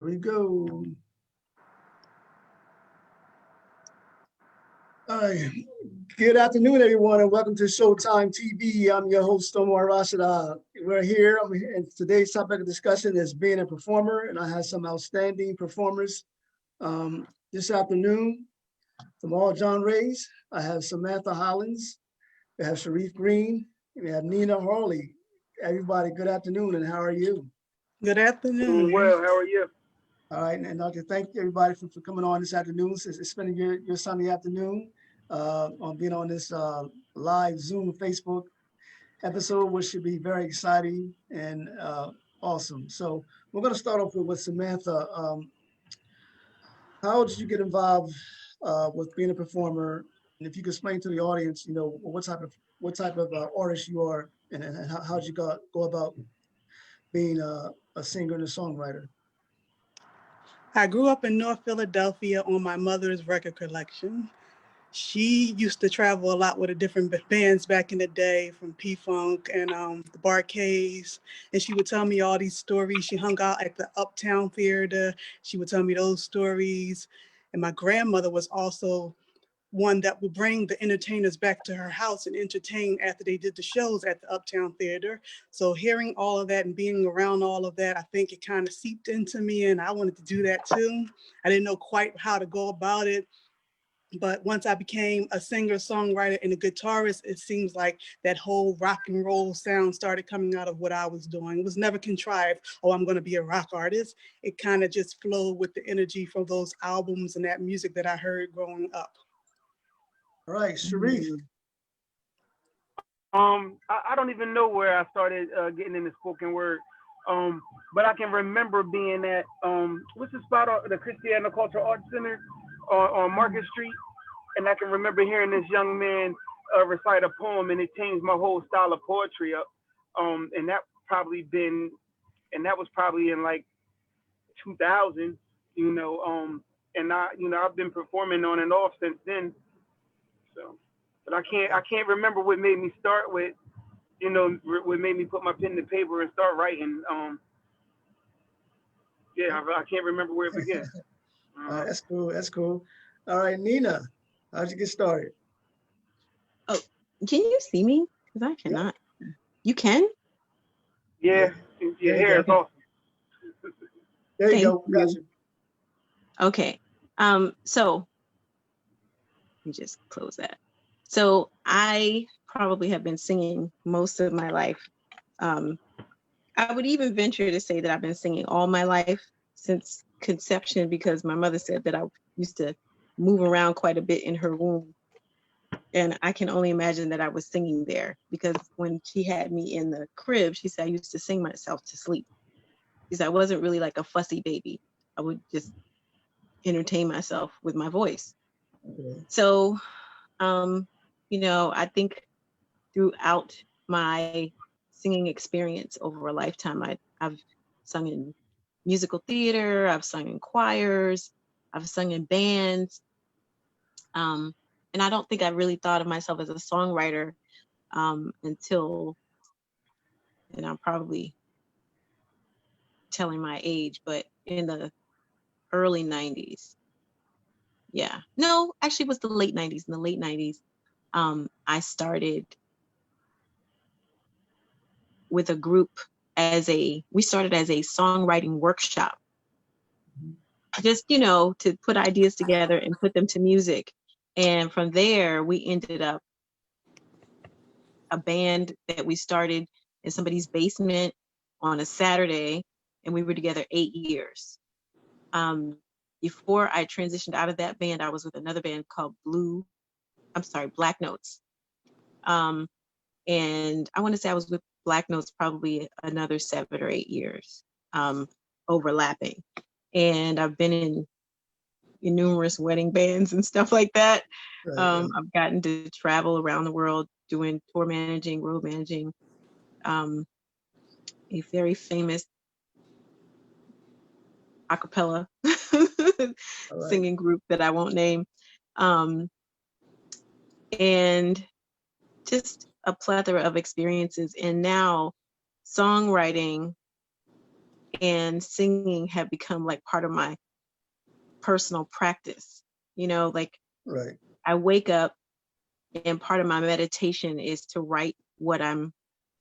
we go. All right. Good afternoon, everyone, and welcome to Showtime TV. I'm your host, Omar Rashada. We're here, and today's topic of discussion is being a performer, and I have some outstanding performers this afternoon from all genres. I have Samantha Hollins, we have Sharif Green, and we have Nina Harley. Everybody, good afternoon, and how are you? Good afternoon. Doing well. How are you? All right, and I'd like to thank everybody for coming on this afternoon, spending your Sunday afternoon on being on this live Zoom Facebook episode, which should be very exciting and awesome. So we're going to start off with Samantha. How did you get involved with being a performer? And if you could explain to the audience, you know, what type of artist you are, and how did you go about being a singer and a songwriter? I grew up in North Philadelphia on my mother's record collection. She used to travel a lot with the different bands back in the day, from P-Funk and the Barcades. And she would tell me all these stories. She hung out at the Uptown Theater. She would tell me those stories. And my grandmother was also one that would bring the entertainers back to her house and entertain after they did the shows at the Uptown Theater. So hearing all of that and being around all of that, I think it kind of seeped into me, and I wanted to do that too. I didn't know quite how to go about it. But once I became a singer, songwriter, and a guitarist, it seems like that whole rock and roll sound started coming out of what I was doing. It was never contrived, oh, I'm going to be a rock artist. It kind of just flowed with the energy from those albums and that music that I heard growing up. All right, Sharif. I don't even know where I started getting into spoken word. But I can remember being at what's the spot, the Christiana Cultural Arts Center on Market Street, and I can remember hearing this young man recite a poem, and it changed my whole style of poetry up. And that was probably in like 2000, you know. And I've been performing on and off since then. So, but I can't remember what made me start with, you know, what made me put my pen to paper and start writing. Yeah, I can't remember where it began. That's cool. That's cool. All right, Nina, how'd you get started? Oh, can you see me? Because I cannot. Yeah. You can? Yeah, your hair is awesome. There you go. Got you. Okay. So let me just close that. So I probably have been singing most of my life. I would even venture to say that I've been singing all my life since conception, because my mother said that I used to move around quite a bit in her womb. And I can only imagine that I was singing there, because when she had me in the crib, she said I used to sing myself to sleep, because I wasn't really like a fussy baby. I would just entertain myself with my voice. Okay. So, you know, I think throughout my singing experience over a lifetime, I've sung in musical theater, I've sung in choirs, I've sung in bands. And I don't think I really thought of myself as a songwriter until, and I'm probably telling my age, but in the early 90s. Yeah, no, actually it was the late 90s. In the late 90s, I started with a group we started as a songwriting workshop, just, you know, to put ideas together and put them to music. And from there, we ended up a band that we started in somebody's basement on a Saturday, and we were together 8 years. Before I transitioned out of that band, I was with another band called Black Notes. And I want to say I was with Black Notes probably another 7 or 8 years, overlapping. And I've been in numerous wedding bands and stuff like that. Right. I've gotten to travel around the world doing tour managing, road managing, a very famous a cappella singing group that I won't name. And just a plethora of experiences. And now songwriting and singing have become like part of my personal practice. You know, like Right. I wake up and part of my meditation is to write what I'm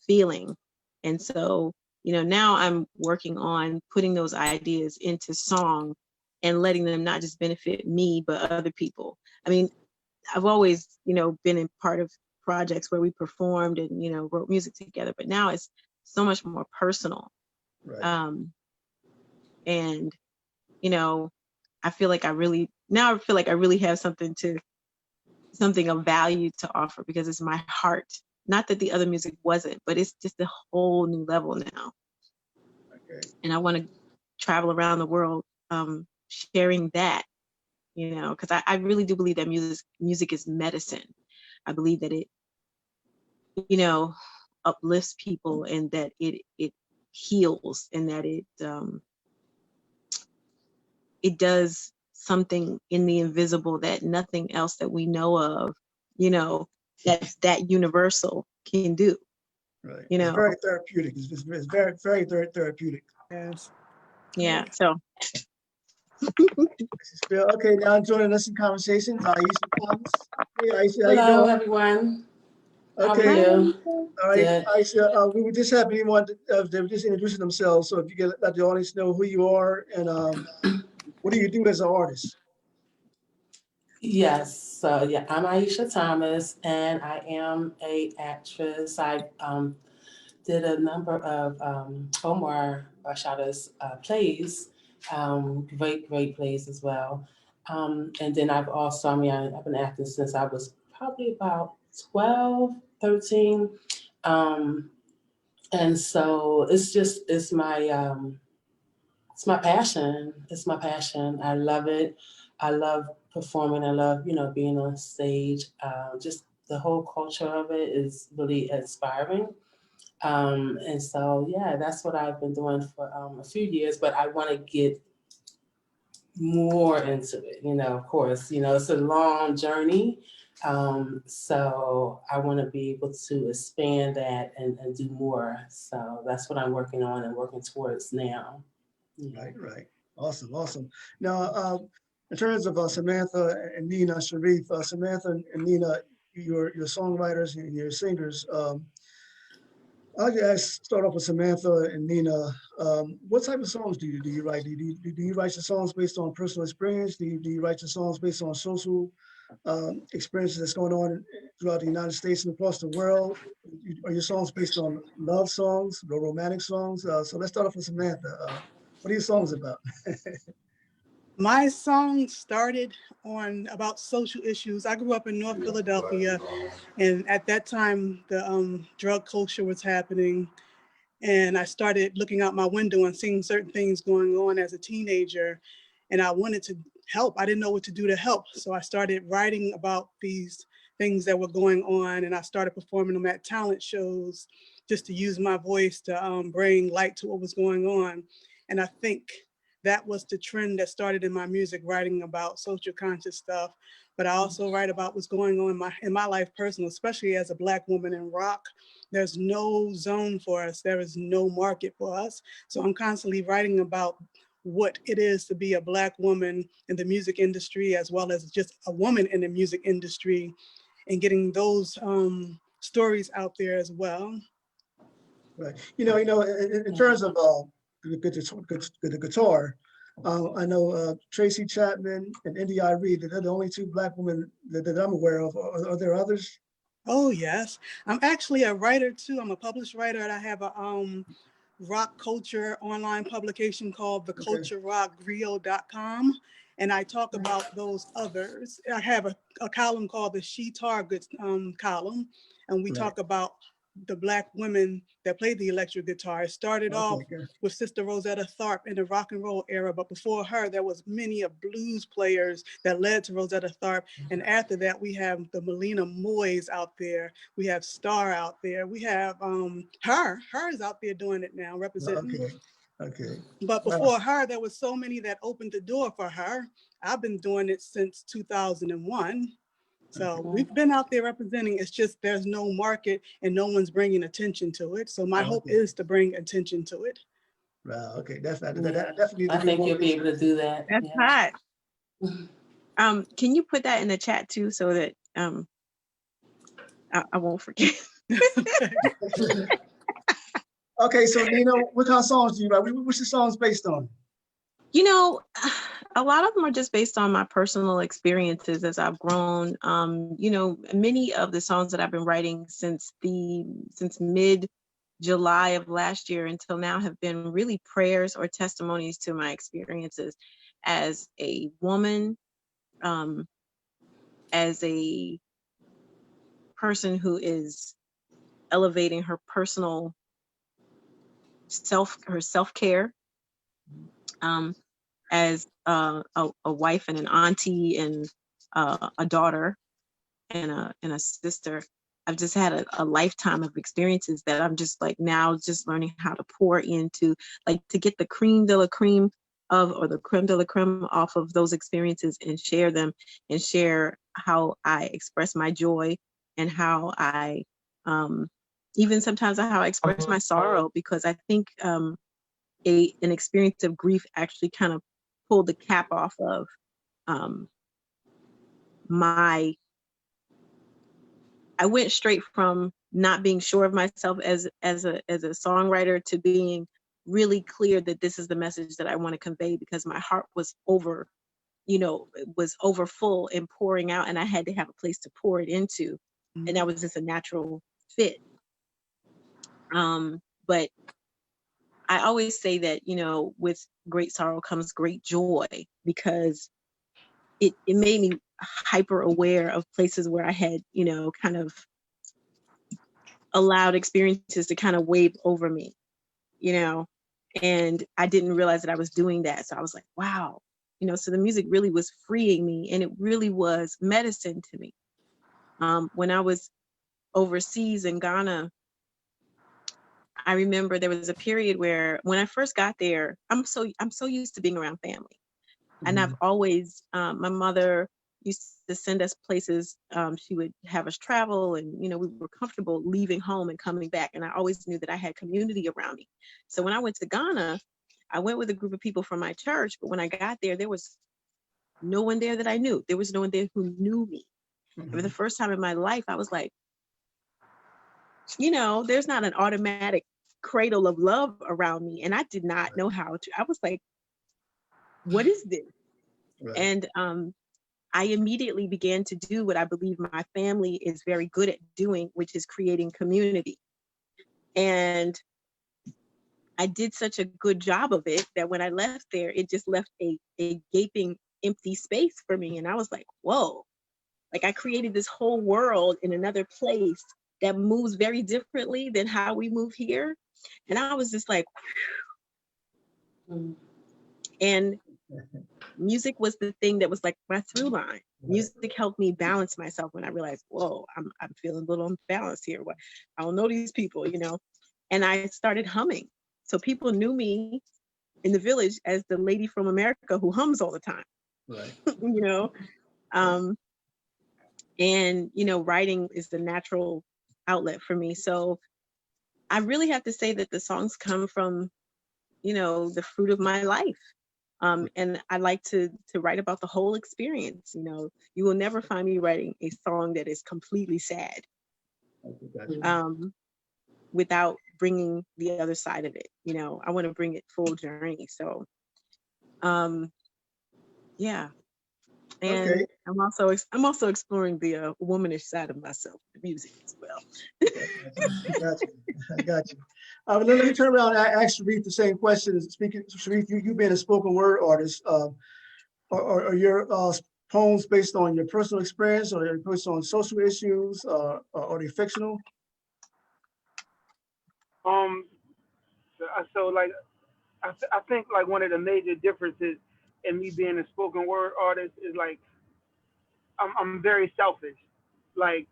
feeling. And so, you know, now I'm working on putting those ideas into song and letting them not just benefit me, but other people. I mean, I've always, you know, been in part of projects where we performed and, you know, wrote music together, but now it's so much more personal. Right. And, you know, I feel like I really have something of value to offer because it's my heart. Not that the other music wasn't, but it's just a whole new level now. Okay. And I want to travel around the world sharing that, you know, because I really do believe that music is medicine. I believe that it, you know, uplifts people and that it heals and that it does something in the invisible that nothing else that we know of, you know, that universal can do. Right. You It's know. very therapeutic. It's very, very, very therapeutic. Yes. Yeah. So Okay, now joining us in conversation, Yaisha Thomas. Hey, Aisha, how you Hello, doing? everyone. How are Okay, hi. you? all right, Good. Aisha, we were just having anyone, they were just introducing themselves. So if you can let the audience know who you are and what do you do as an artist? Yes. So yeah, I'm Yaisha Thomas, and I am a actress. I did a number of Omar Rashada's plays, great plays as well. And then I've been acting since I was probably about 12, 13. Um, and so it's my passion. It's my passion. I love it. I love performing. I love, you know, being on stage. Just the whole culture of it is really inspiring. And so, yeah, that's what I've been doing for a few years, but I want to get more into it, you know, of course, you know, it's a long journey. So I want to be able to expand that and do more. So that's what I'm working on and working towards now. Yeah. Right. Awesome, awesome. Now, in terms of Samantha and Nina, Sharif, Samantha and Nina, your songwriters and your singers. I'll just start off with Samantha and Nina. What type of songs do you write? Do you write your songs based on personal experience? Do you write your songs based on social experiences that's going on throughout the United States and across the world? Are your songs based on love songs, romantic songs? So let's start off with Samantha. What are your songs about? My song started on about social issues. I grew up in North Philadelphia, and at that time, the drug culture was happening. And I started looking out my window and seeing certain things going on as a teenager. And I wanted to help. I didn't know what to do to help. So I started writing about these things that were going on. And I started performing them at talent shows just to use my voice to bring light to what was going on. And I think that was the trend that started in my music, writing about social conscious stuff. But I also write about what's going on in my life personal, especially as a Black woman in rock. There's no zone for us. There is no market for us. So I'm constantly writing about what it is to be a Black woman in the music industry, as well as just a woman in the music industry, and getting those stories out there as well. Right. In terms of the guitar, I know Tracy Chapman and Indy Reed. They're the only two Black women that I'm aware of. Are there others? Oh yes, I'm actually a writer too. I'm a published writer, and I have a rock culture online publication called Okay. theculturerockgrio.com. And I talk about those others. I have a column called the She Targets column, and we Right. talk about the Black women that play the electric guitar. It started off Okay. with Sister Rosetta Tharpe in the rock and roll era, but before her, there was many of blues players that led to Rosetta Tharpe. And after that, we have the Melina Moys out there. We have Star out there. We have her is out there doing it now, representing. Okay. Okay. But Wow. before her, there was so many that opened the door for her. I've been doing it since 2001. So we've been out there representing. It's just there's no market and no one's bringing attention to it. So my hope Okay. is to bring attention to it. Wow, okay, definitely. Yeah. That definitely needs I to be think more you'll be able to do that. That's Yeah. hot. Can you put that in the chat too, so that I won't forget? Okay, so Nina, what kind of songs do you write? What's the songs based on? You know, a lot of them are just based on my personal experiences as I've grown. You know, many of the songs that I've been writing since mid July of last year until now have been really prayers or testimonies to my experiences as a woman, as a person who is elevating her personal self-care, as a wife and an auntie and a daughter and a sister. I've just had a lifetime of experiences that I'm just like now just learning how to pour into, like to get the cream de la cream of, or the creme de la creme off of those experiences and share them, and share how I express my joy, and how I even sometimes how I express my sorrow, because I think an experience of grief actually kind of pulled the cap off of my I went straight from not being sure of myself as a songwriter to being really clear that this is the message that I want to convey, because my heart was over, was over full and pouring out, and I had to have a place to pour it into. And that was just a natural fit. But I always say that, with great sorrow comes great joy, because it made me hyper aware of places where I had, kind of allowed experiences to kind of wave over me, and I didn't realize that I was doing that. So I was like, wow, so the music really was freeing me, and it really was medicine to me. When I was overseas in Ghana, I remember there was a period where when I first got there, I'm so used to being around family. And I've always, my mother used to send us places. She would have us travel, and, we were comfortable leaving home and coming back. And I always knew that I had community around me. So when I went to Ghana, I went with a group of people from my church. But when I got there, there was no one there that I knew. There was no one there who knew me. And for the first time in my life, I was like, there's not an automatic cradle of love around me. And I did not know how to. I was like, what is this? Right. And I immediately began to do what I believe my family is very good at doing, which is creating community. And I did such a good job of it that when I left there, it just left a gaping empty space for me. And I was like, whoa, like I created this whole world in another place that moves very differently than how we move here. And I was just like, and music was the thing that was like my through line. Music helped me balance myself when I realized, whoa, I'm feeling a little unbalanced here. I don't know these people, and I started humming. So people knew me in the village as the lady from America who hums all the time, right? And, writing is the natural outlet for me. So I really have to say that the songs come from, the fruit of my life. And I like to write about the whole experience. You will never find me writing a song that is completely sad, without bringing the other side of it. I want to bring it full journey. So, yeah. And okay. I'm also exploring the womanish side of myself, the music as well. I got you. Let me turn around and ask Sharif the same question. Speaking, Sharif, you being a spoken word artist, are your poems based on your personal experience, or are they based on social issues, or are they fictional? So like, I think like one of the major differences in me being a spoken word artist is like, I'm very selfish. Like,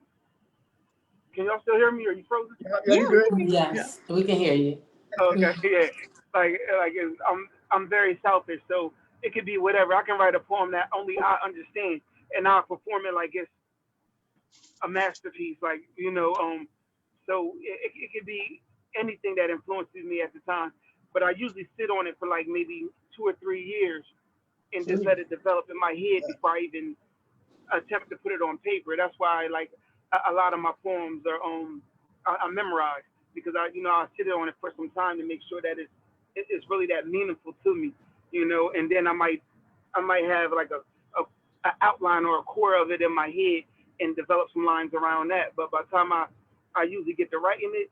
can y'all still hear me? Are you frozen? Yeah, you good? Yes, we can hear you. Okay, yeah. Like I'm very selfish, so it could be whatever. I can write a poem that only I understand, and I'll perform it like it's a masterpiece. Like, so it could be anything that influences me at the time. but I usually sit on it for like maybe 2 or 3 years and just Mm. let it develop in my head before I even attempt to put it on paper. That's why like a lot of my poems are I memorize because I sit on it for some time to make sure that it's really that meaningful to me, and then I might have like a outline or a core of it in my head and develop some lines around that. But by the time I usually get to writing it,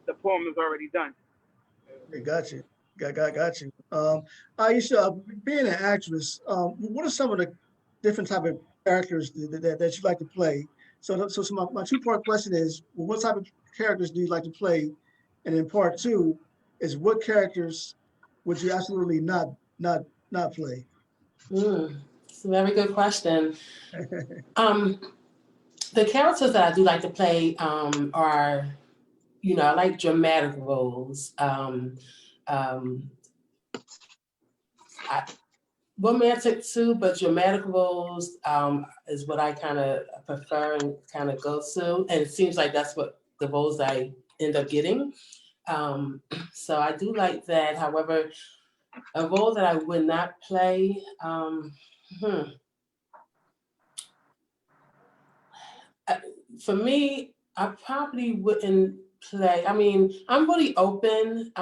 the poem is already done. Okay, got you. Got you. Aisha, being an actress, what are some of the different type of characters that you like to play? So my two-part question is, well, what type of characters do you like to play? And then part two is, what characters would you absolutely not not play? It's a very good question. Um, the characters that I do like to play are, I like dramatic roles. I, romantic too, but dramatic roles is what I kind of prefer and kind of go to. And it seems like that's what the roles I end up getting. So I do like that. However, a role that I would not play, for me, I probably wouldn't play. I mean, I'm really open.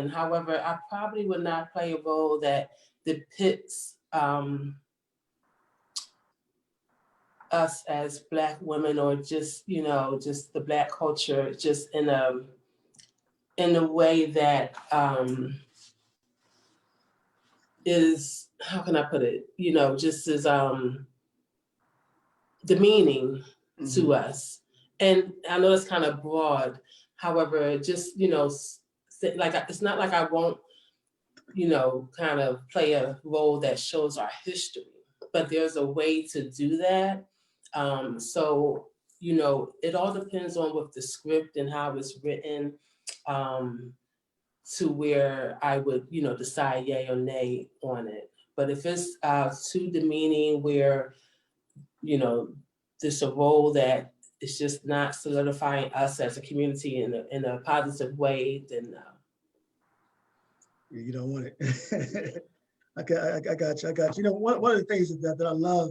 However, I probably would not play a role that depicts us as Black women, or just just the Black culture, just in a way that is, how can I put it? Just as demeaning to us. And I know it's kind of broad. However, just like it's not like I won't kind of play a role that shows our history, but there's a way to do that. So it all depends on what the script and how it's written, to where I would decide yay or nay on it. But if it's too demeaning, where there's a role that is just not solidifying us as a community in a positive way, then You don't want it. I got you. I got you. One of the things that I love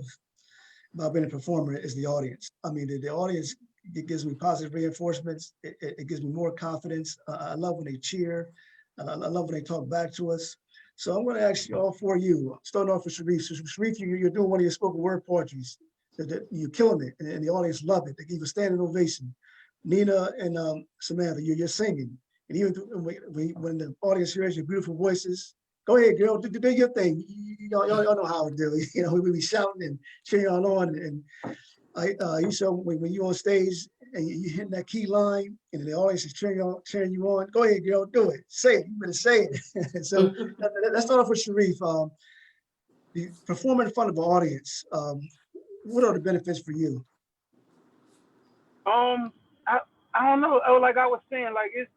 about being a performer is the audience. I mean, the audience, it gives me positive reinforcements. It gives me more confidence. I love when they cheer. I love when they talk back to us. So I'm going to ask you, all four of you, starting off with Sharif. So Sharif, you're doing one of your spoken word poetries. You're killing it, and the audience love it. They give a standing ovation. Nina and Samantha, you're singing. And even when the audience hears your beautiful voices, go ahead, girl, do your thing. Y'all know how to do it. We be shouting and cheering on. And you show when you're on stage and you hitting that key line and the audience is cheering you on, go ahead, girl, do it. Say it. You better say it. So let's start off with Sharif. Performing in front of an audience, what are the benefits for you? I I don't know. Like I was saying, like it's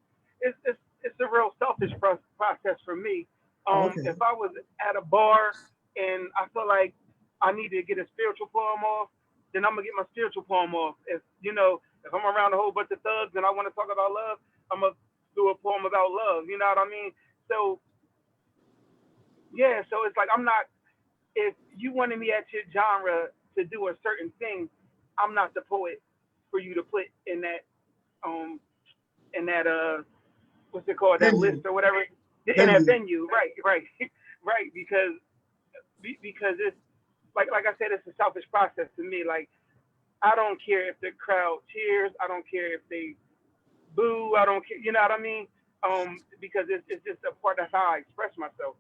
a real selfish process for me. Oh, okay. If I was at a bar and I feel like I need to get a spiritual poem off, then I'm gonna get my spiritual poem off. If I'm around a whole bunch of thugs and I want to talk about love, I'm gonna do a poem about love. You know what I mean? So yeah, so it's like I'm not. If you wanted me at your genre to do a certain thing, I'm not the poet for you to put um in that what's it called, that list Venue. or whatever, in that Venue. venue, right, right, right, because it's like I said, it's a selfish process to me. Like I don't care if the crowd cheers, I don't care if they boo, I don't care, you know what I mean? Because it's just a part of how I express myself.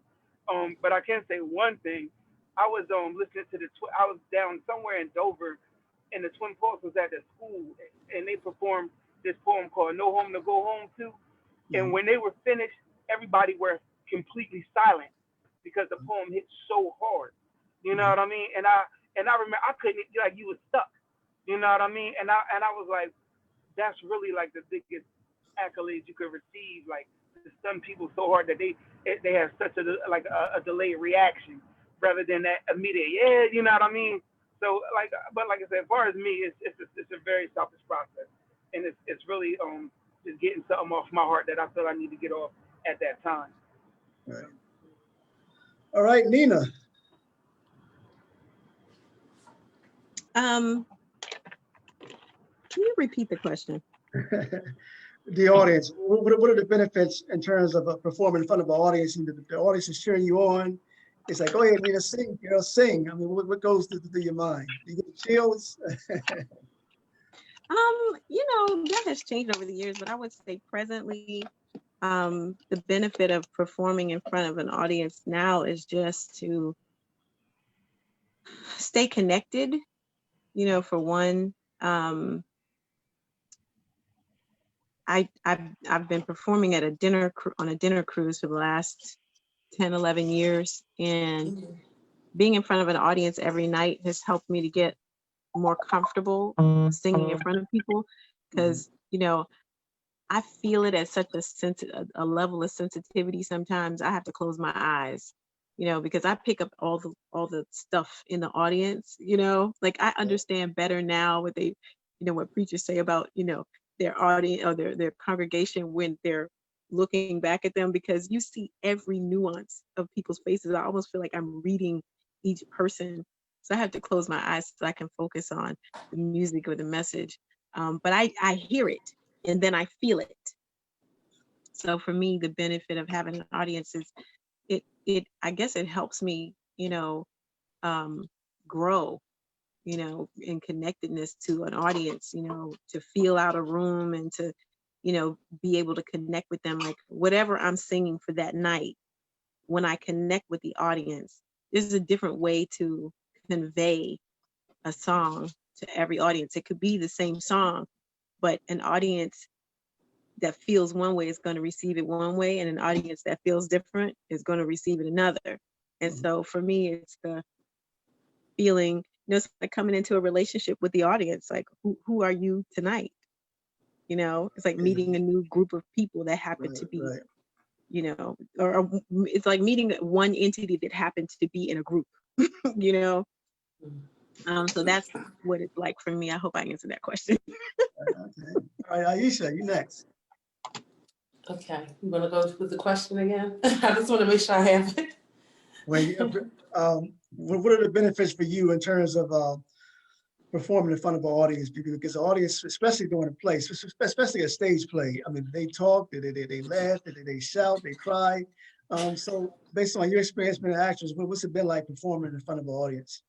But I can say one thing. I was listening to I was down somewhere in Dover, and the Twin Poets was at the school, and they performed this poem called "No Home to Go Home To." And Mhm. when they were finished, everybody were completely silent because the poem hit so hard. You know Mhm. what I mean? And I remember I couldn't, like, you was stuck. You know what I mean? And I was like, that's really like the biggest accolades you could receive. Like to stun people so hard that they have such a delayed reaction rather than that immediate, yeah, you know what I mean? So but like I said, as far as me, it's a very selfish process, and it's really just getting something off my heart that I feel I need to get off at that time. Right. All right, Nina. Can you repeat the question? The audience, what are the benefits in terms of performing in front of an audience, and the audience is cheering you on? It's like, go ahead, Nina, sing, girl, sing. I mean, what goes through your mind? You get the chills? That has changed over the years, but I would say presently, the benefit of performing in front of an audience now is just to stay connected. For one, I've been performing at on a dinner cruise for the last 10, 11 years, and being in front of an audience every night has helped me to get more comfortable singing in front of people, because I feel it at such a level of sensitivity. Sometimes I have to close my eyes, because I pick up all the stuff in the audience. Like I understand better now what what preachers say about their audience or their congregation when they're looking back at them, because you see every nuance of people's faces. I almost feel like I'm reading each person, so I have to close my eyes so I can focus on the music or the message. But I hear it and then I feel it. So for me, the benefit of having an audience is I guess it helps me, grow, in connectedness to an audience, to feel out a room and to, be able to connect with them. Like whatever I'm singing for that night, when I connect with the audience, there's a different way to convey a song to every audience. It could be the same song, but an audience that feels one way is going to receive it one way, and an audience that feels different is going to receive it another. And so for me, it's the feeling, it's like coming into a relationship with the audience. Like, who are you tonight? It's like meeting a new group of people that happen to be, or it's like meeting one entity that happened to be in a group, So that's what it's like for me. I hope I answered that question. Okay. All right, Yaisha, you next. Okay, you want to go with the question again? I just want to make sure I have it. What are the benefits for you in terms of performing in front of an audience? Because the audience, especially during a play, especially a stage play, I mean, they talk, they laugh, they shout, they cry. So based on your experience being an actress, what's it been like performing in front of an audience?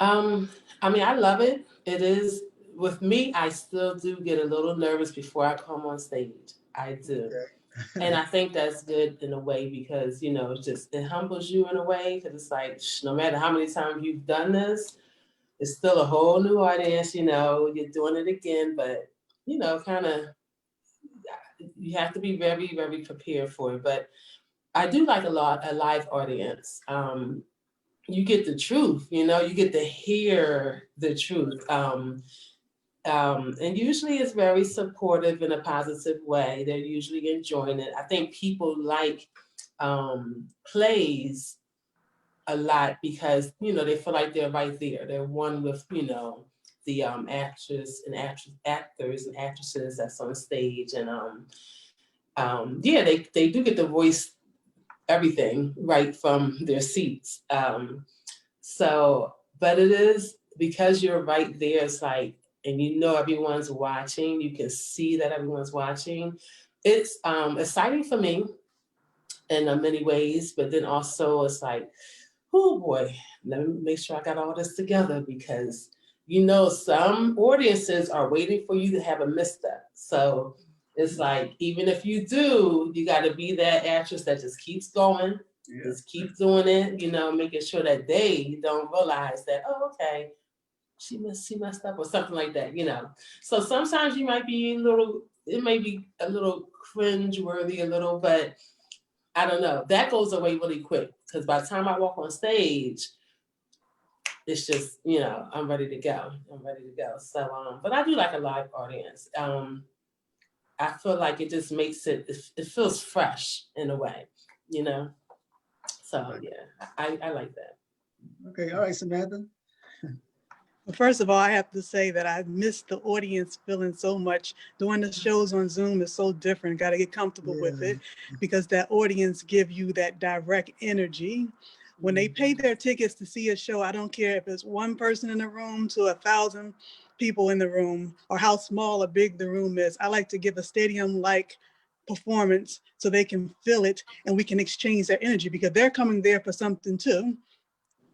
I mean, I love it. It is, with me, I still do get a little nervous before I come on stage. I do. Okay. And I think that's good in a way, because, it humbles you in a way, because it's like, no matter how many times you've done this, it's still a whole new audience, you're doing it again, but, kind of, you have to be very, very prepared for it. But I do like a live audience. You get the truth, you get to hear the truth. And usually it's very supportive in a positive way. They're usually enjoying it. I think people like plays a lot because, they feel like they're right there. They're one with, the actors and actresses that's on stage. And they do get to voice everything right from their seats. But it is, because you're right there, it's like, and everyone's watching, you can see that everyone's watching. It's exciting for me in many ways, but then also it's like, oh boy, let me make sure I got all this together, because some audiences are waiting for you to have a misstep. So it's like, even if you do, you got to be that actress that just keeps going, just keep doing it, making sure that they don't realize that, oh, okay, she messed up or something like that, So sometimes you might be it may be a little cringe-worthy, but I don't know. That goes away really quick, because by the time I walk on stage, it's just, I'm ready to go. So, but I do like a live audience. I feel like it just makes it feels fresh in a way, So yeah, I like that. Okay, all right, Samantha. First of all, I have to say that I miss the audience feeling so much. Doing the shows on Zoom is so different. Got to get comfortable with Yeah. it because that audience give you that direct energy. When they pay their tickets to see a show, I don't care if it's one person in the room to 1,000 people in the room or how small or big the room is. I like to give a stadium-like performance so they can feel it and we can exchange their energy because they're coming there for something too.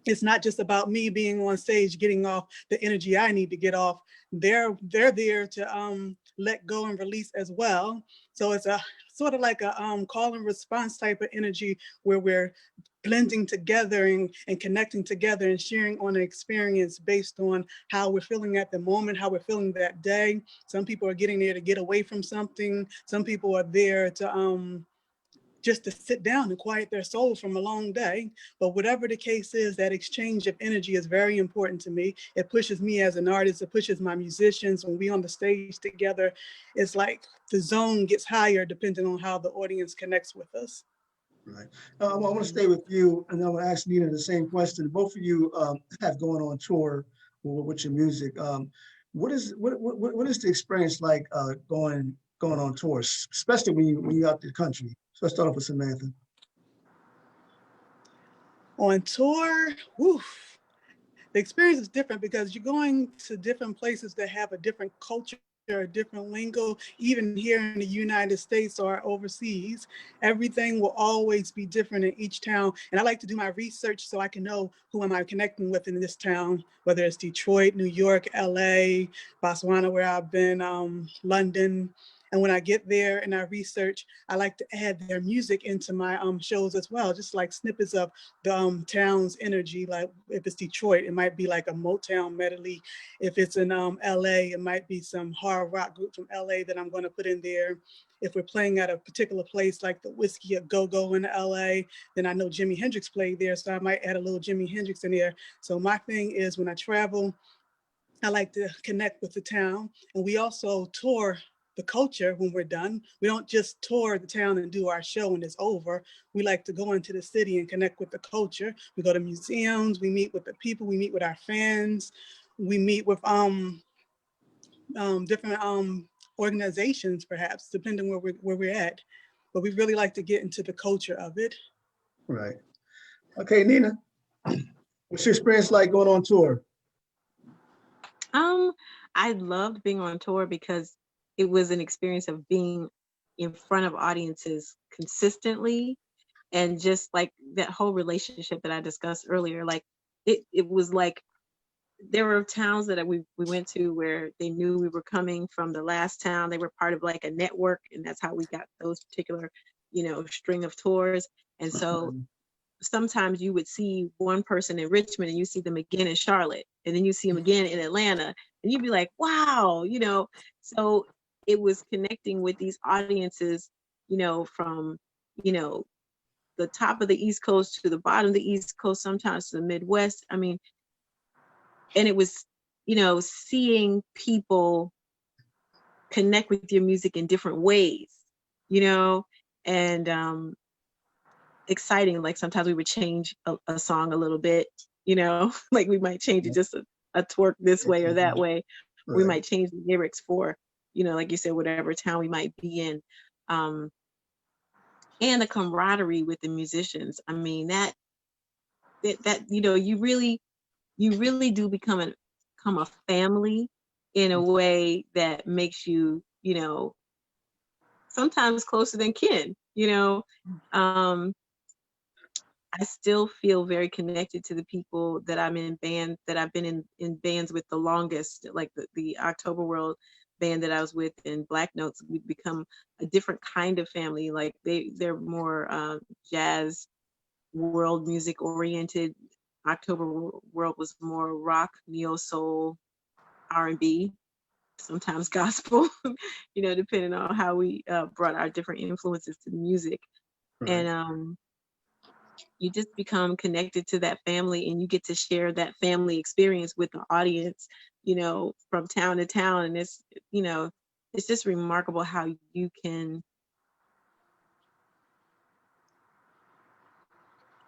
It's not just about me being on stage getting off the energy I need to get off. They're there to let go and release as well. So it's a sort of like a call and response type of energy where we're blending together and connecting together and sharing on an experience based on how we're feeling at the moment, how we're feeling that day. Some people are getting there to get away from something. Some people are there to just to sit down and quiet their soul from a long day. But whatever the case is, that exchange of energy is very important to me. It pushes me as an artist, it pushes my musicians. When we on the stage together, it's like the zone gets higher depending on how the audience connects with us. Right. I want to stay with you, and I'm going to ask Nina the same question. Both of you have gone on tour with your music. What is the experience like going on tours, especially when you're out the country? So let's start off with Samantha. On tour, woof, the experience is different because you're going to different places that have a different culture, a different lingo. Even here in the United States or overseas, everything will always be different in each town. And I like to do my research so I can know who am I connecting with in this town, whether it's Detroit, New York, LA, Botswana, where I've been, London. And when I get there and I research, I like to add their music into my shows as well, just like snippets of the town's energy. Like if it's Detroit, it might be like a Motown medley. If it's in LA, it might be some hard rock group from LA that I'm going to put in there. If we're playing at a particular place like the Whiskey a Go-Go in LA, then I know Jimi Hendrix played there, so I might add a little Jimi Hendrix in there. So my thing is when I travel, I like to connect with the town, and we also tour the culture when we're done. We don't just tour the town and do our show and it's over. We like to go into the city and connect with the culture. We go to museums, we meet with the people, we meet with our fans, we meet with different organizations, perhaps, depending where we're at. But we really like to get into the culture of it. Right. Okay, Nina, what's your experience like going on tour? I loved being on tour because it was an experience of being in front of audiences consistently, and just like that whole relationship that I discussed earlier, like it was like there were towns that we went to where they knew we were coming from the last town. They were part of like a network, and that's how we got those particular, string of tours. And so sometimes you would see one person in Richmond and you see them again in Charlotte, and then you see them again in Atlanta, and you'd be like, wow, so it was connecting with these audiences, from, the top of the East Coast to the bottom of the East Coast, sometimes to the Midwest. I mean, and it was, seeing people connect with your music in different ways, and exciting. Like sometimes we would change a song a little bit, like we might change it just a twerk this way or that way. Right. We might change the lyrics for, like you said, whatever town we might be in. And the camaraderie with the musicians. I mean, that you really do become a family in a way that makes you, sometimes closer than kin, I still feel very connected to the people that I'm in band, that I've been in bands with the longest, like the October World band that I was with in Black Notes. We've become a different kind of family. Like they're more jazz, world music oriented. October World was more rock, neo soul, R&B, sometimes gospel, depending on how we brought our different influences to the music. Right. And you just become connected to that family, and you get to share that family experience with the audience, from town to town. And it's just remarkable how you can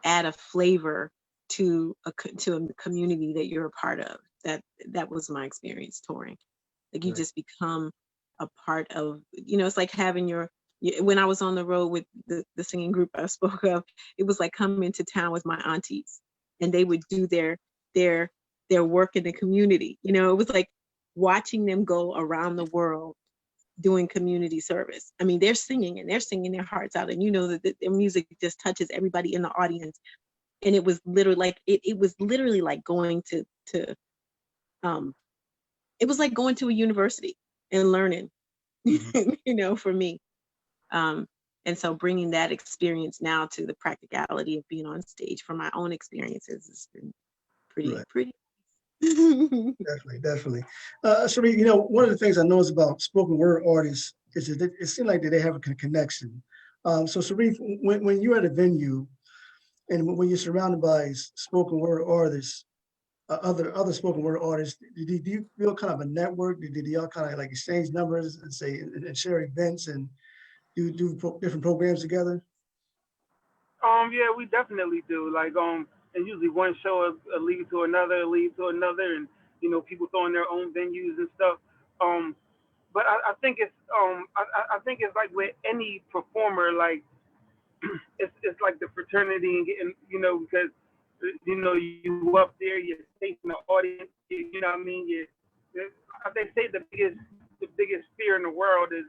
add a flavor to a community that you're a part of. that was my experience touring. Like, you Right. just become a part of, it's like having when I was on the road with the singing group I spoke of, it was like coming into town with my aunties, and they would do their work in the community. It was like watching them go around the world doing community service. I mean, they're singing and they're singing their hearts out, and that their music just touches everybody in the audience. And it was literally like it was literally like going to it was like going to a university and learning, for me. And so bringing that experience now to the practicality of being on stage from my own experiences has been pretty, Right. pretty. Definitely. Sharif, one of the things I know is about spoken word artists is that it seems like that they have a connection. So Sharif, when you're at a venue and when you're surrounded by spoken word artists, other spoken word artists, do you feel kind of a network? Did y'all kind of like exchange numbers and say and share events and do different programs together? Yeah, we definitely do. Like, and usually one show lead to another, and people throwing their own venues and stuff. But I think I think it's like with any performer, like it's like the fraternity and getting, because you up there, you're facing the audience, you know what I mean. They say the biggest fear in the world is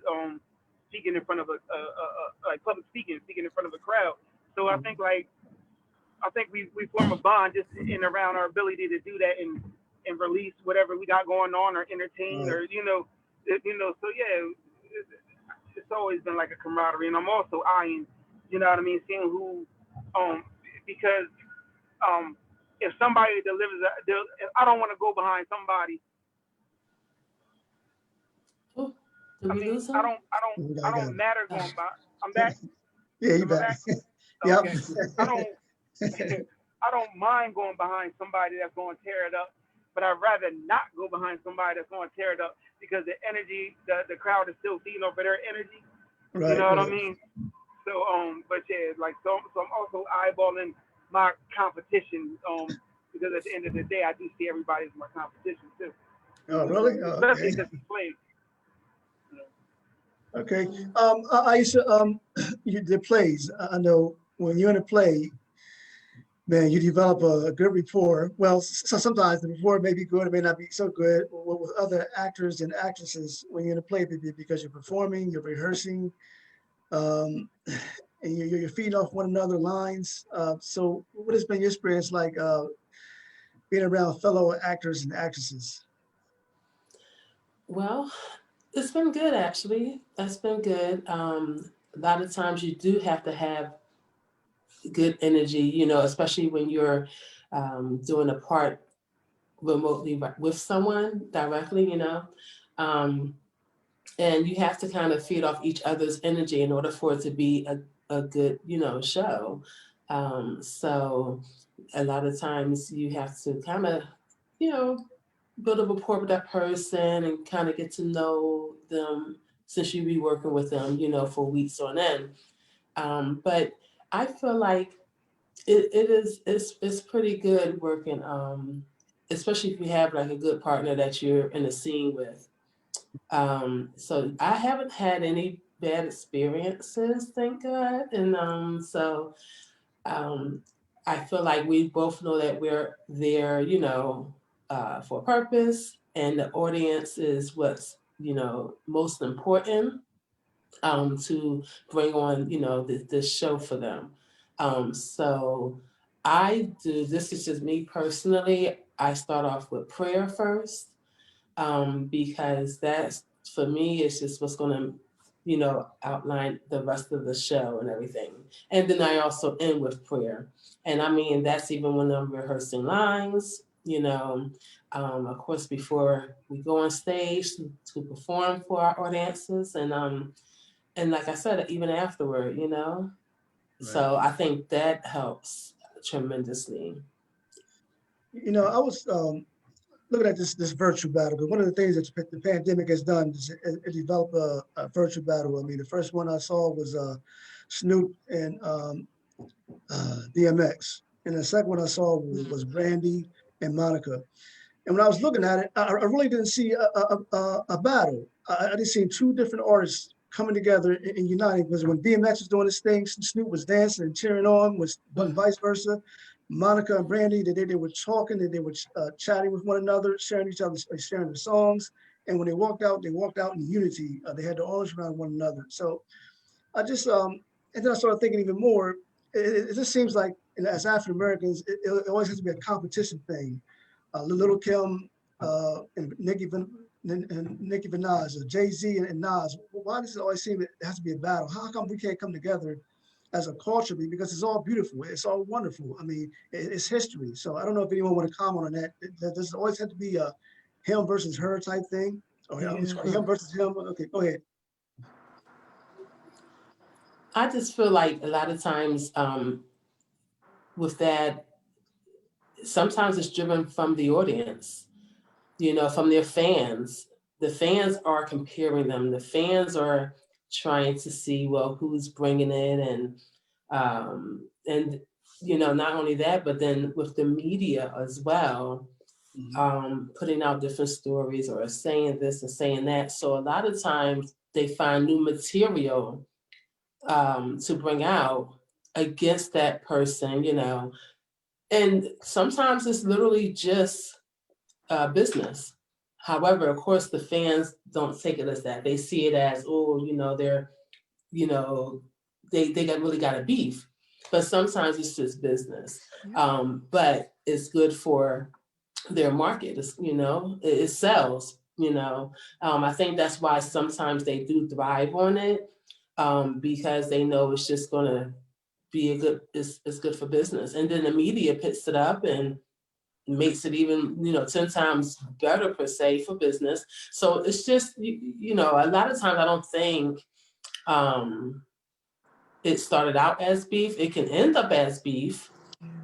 speaking in front of like public speaking in front of a crowd. So I think we form a bond just in around our ability to do that and release whatever we got going on or entertain Right. or so yeah, it's always been like a camaraderie, and I'm also eyeing, what I mean, seeing who, because if somebody delivers, I don't want to go behind somebody. Oh, did I we mean, lose I him? don't, I don't, I I got don't it. matter going by. I'm back. Yeah, you Am I back. back? Yep. Okay. I don't, I don't mind going behind somebody that's going to tear it up, but I'd rather not go behind somebody that's going to tear it up because the energy, the crowd is still feeding over their energy. You Right, know what I right. mean? So, but yeah, like so I'm also eyeballing my competition, because at the end of the day, I do see everybody as my competition too, Oh, really? Oh, especially okay. because we play. Okay. Aisha, the plays. I know when you're in a play, man, you develop a good rapport. Well, so sometimes the rapport may be good, it may not be so good with other actors and actresses when you're in a play because you're performing, you're rehearsing, um, and you're feeding off one another lines. So, what has been your experience like being around fellow actors and actresses? Well, it's been good actually. That's been good. A lot of times you do have to have good energy, especially when you're doing a part remotely with someone directly. Um, and you have to kind of feed off each other's energy in order for it to be a good, show. So a lot of times you have to kind of, you know, build a rapport with that person and kind of get to know them since you be working with them, for weeks on end. But I feel like it's pretty good working, especially if you have like a good partner that you're in a scene with. So I haven't had any bad experiences, thank God. And um, I feel like we both know that we're there, for a purpose, and the audience is what's, most important, to bring on, this show for them. So this is just me personally, I start off with prayer first, because that's, for me, it's just what's going to, outline the rest of the show and everything. And then I also end with prayer. And I mean, that's even when I'm rehearsing lines, of course, before we go on stage to perform for our audiences. And like I said, even afterward. Right. So I think that helps tremendously. I was looking at this virtual battle, but one of the things that the pandemic has done is it developed a virtual battle. I mean, the first one I saw was Snoop and DMX, and the second one I saw was Brandy and Monica. And when I was looking at it, I really didn't see a battle. I just seen two different artists coming together and uniting. Because when DMX was doing his thing, Snoop was dancing and cheering on, but vice versa. Monica and Brandy, they were talking, they were chatting with one another, sharing sharing their songs. And when they walked out in unity. They had their arms around one another. So I just, and then I started thinking even more. It just seems like as African Americans, it always has to be a competition thing. Little Kim and Nicki Minaj, or Jay-Z and Nas. Why does it always seem it has to be a battle? How come we can't come together as a culture? Because it's all beautiful, it's all wonderful. I mean, it's history. So I don't know if anyone want to comment on that. Does it always have to be a him versus her type thing? Or I'm sorry, him versus him? Okay, go ahead. I just feel like a lot of times with that, sometimes it's driven from the audience, from their fans. The fans are comparing them. The fans are trying to see, well, who's bringing it, and not only that, but then with the media as well, putting out different stories or saying this and saying that. So a lot of times they find new material to bring out against that person, and sometimes it's literally just business. However, of course, the fans don't take it as that. They see it as, they're, they really got a beef. But sometimes it's just business. But it's good for their market. It sells. I think that's why sometimes they do thrive on it, because they know it's just gonna be it's good for business. And then the media picks it up and makes it even 10 times better per se for business. So it's just a lot of times I don't think it started out as beef. It can end up as beef,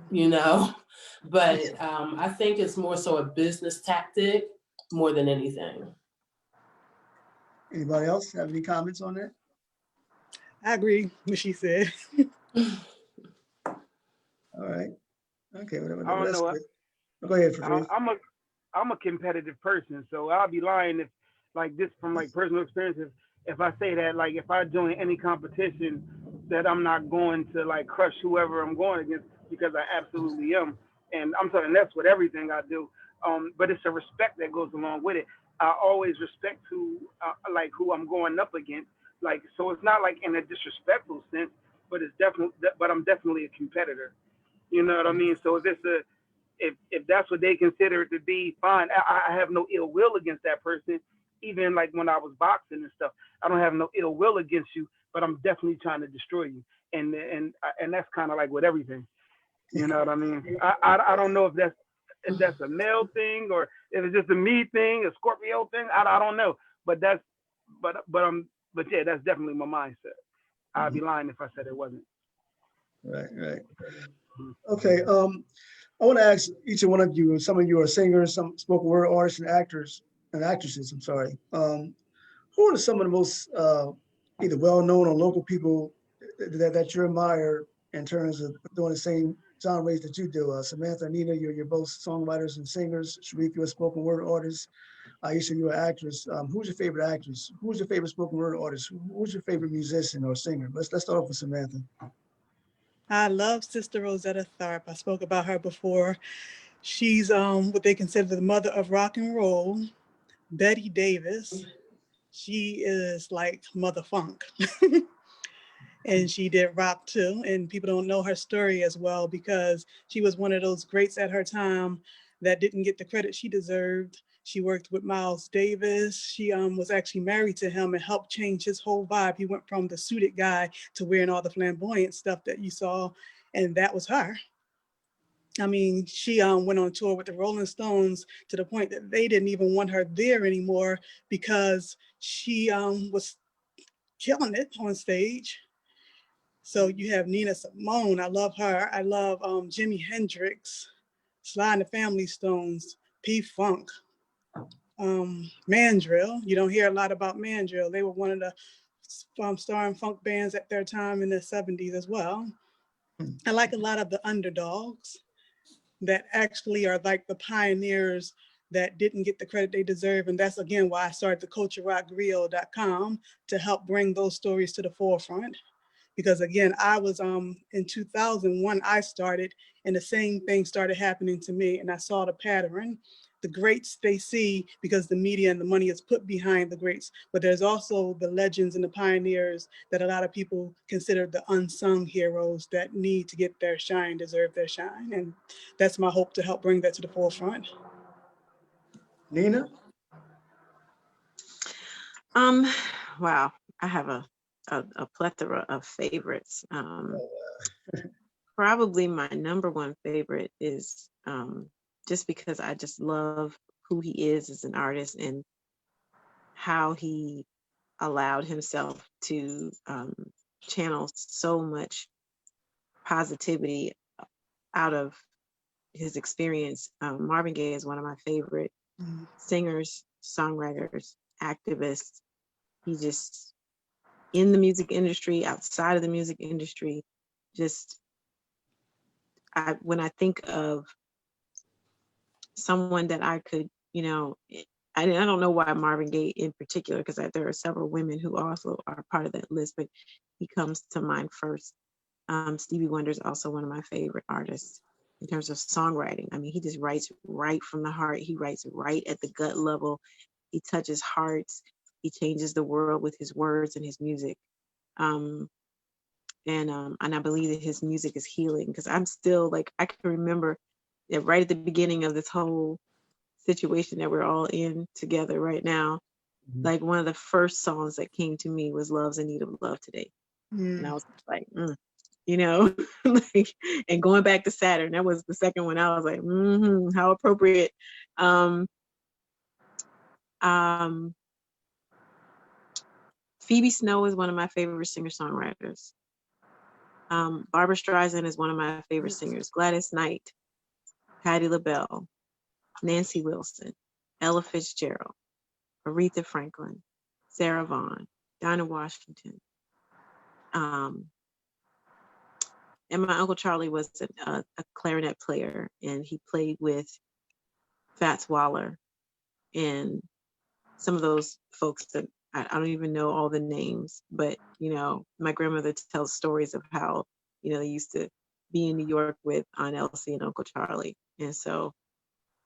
but I think it's more so a business tactic more than anything. Anybody else have any comments on that? I agree with what she said. All right. Okay, whatever. I don't know. Go ahead, Fabrice. I'm a competitive person, so I'll be lying if, like, this from like personal experiences, if I say that, like, if I join any competition, that I'm not going to like crush whoever I'm going against, because I absolutely am. And I'm talking, that's with everything I do. But it's a respect that goes along with it. I always respect who I'm going up against. Like, so it's not like in a disrespectful sense, but I'm definitely a competitor. You know what I mean? So if that's what they consider it to be, fine. I have no ill will against that person. Even like when I was boxing and stuff, I don't have no ill will against you, but I'm definitely trying to destroy you. And that's kind of like with everything. You know what I mean? I don't know if that's a male thing or if it's just a me thing, a Scorpio thing. I don't know. But yeah, that's definitely my mindset. I'd be lying if I said it wasn't. Right. Okay. I want to ask each and one of you, some of you are singers, some spoken word artists and actors and actresses, I'm sorry. Who are some of the most either well-known or local people that you admire in terms of doing the same genres that you do? Samantha and Nina, you're both songwriters and singers. Sharif, you're a spoken word artist. Yaisha, you're an actress. Who's your favorite actress? Who's your favorite spoken word artist? Who's your favorite musician or singer? Let's start off with Samantha. I love Sister Rosetta Tharpe. I spoke about her before. She's what they consider the mother of rock and roll. Betty Davis. She is like Mother Funk. And she did rock too. And people don't know her story as well because she was one of those greats at her time that didn't get the credit she deserved. She worked with Miles Davis. She was actually married to him and helped change his whole vibe. He went from the suited guy to wearing all the flamboyant stuff that you saw, and that was her. I mean, she went on tour with the Rolling Stones to the point that they didn't even want her there anymore because she was killing it on stage. So you have Nina Simone. I love her. I love Jimi Hendrix, Sly and the Family Stones, P-Funk. Mandrill. You don't hear a lot about Mandrill. They were one of the starring funk bands at their time in the 70s as well. I like a lot of the underdogs that actually are like the pioneers that didn't get the credit they deserve. And that's, again, why I started the culturerockgriot.com to help bring those stories to the forefront. Because again, I was in 2001, I started, and the same thing started happening to me. And I saw the pattern. The greats they see because the media and the money is put behind the greats, but there's also the legends and the pioneers that a lot of people consider the unsung heroes that need to get their shine, deserve their shine. And that's my hope, to help bring that to the forefront. Nina? Wow, I have a plethora of favorites. Probably my number one favorite is just because I just love who he is as an artist and how he allowed himself to channel so much positivity out of his experience. Marvin Gaye is one of my favorite singers, songwriters, activists. He's just in the music industry, outside of the music industry. Just when I think of someone that I could, I don't know why Marvin Gaye in particular, because there are several women who also are part of that list, but he comes to mind first. Stevie Wonder is also one of my favorite artists in terms of songwriting. I mean, he just writes right from the heart. He writes right at the gut level. He touches hearts. He changes the world with his words and his music. And I believe that his music is healing, because I'm still I can remember that right at the beginning of this whole situation that we're all in together right now, one of the first songs that came to me was Love's in Need of Love Today. And I was like, and going back to Saturn, that was the second one. I was like, how appropriate. Phoebe Snow is one of my favorite singer-songwriters. Barbra Streisand is one of my favorite singers. Gladys Knight, Patti LaBelle, Nancy Wilson, Ella Fitzgerald, Aretha Franklin, Sarah Vaughan, Dinah Washington. And my Uncle Charlie was a clarinet player, and he played with Fats Waller and some of those folks that I don't even know all the names, but, my grandmother tells stories of how, they used to be in New York with Aunt Elsie and Uncle Charlie. And so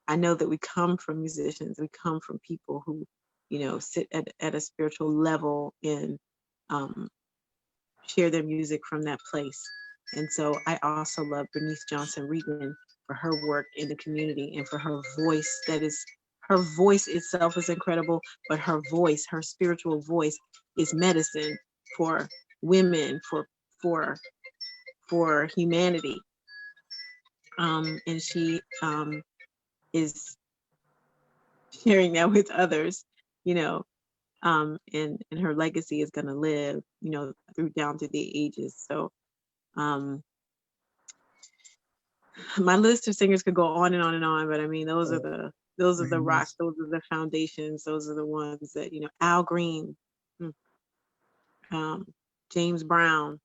I know that we come from musicians, we come from people who, sit at a spiritual level and share their music from that place. And so I also love Bernice Johnson Regan for her work in the community and for her voice. Her voice itself is incredible, but her voice, her spiritual voice, is medicine for women, for humanity. And she is sharing that with others, and her legacy is going to live, down through the ages. So my list of singers could go on and on and on, but I mean, those are the rocks, those are the foundations, those are the ones that, Al Green, James Brown,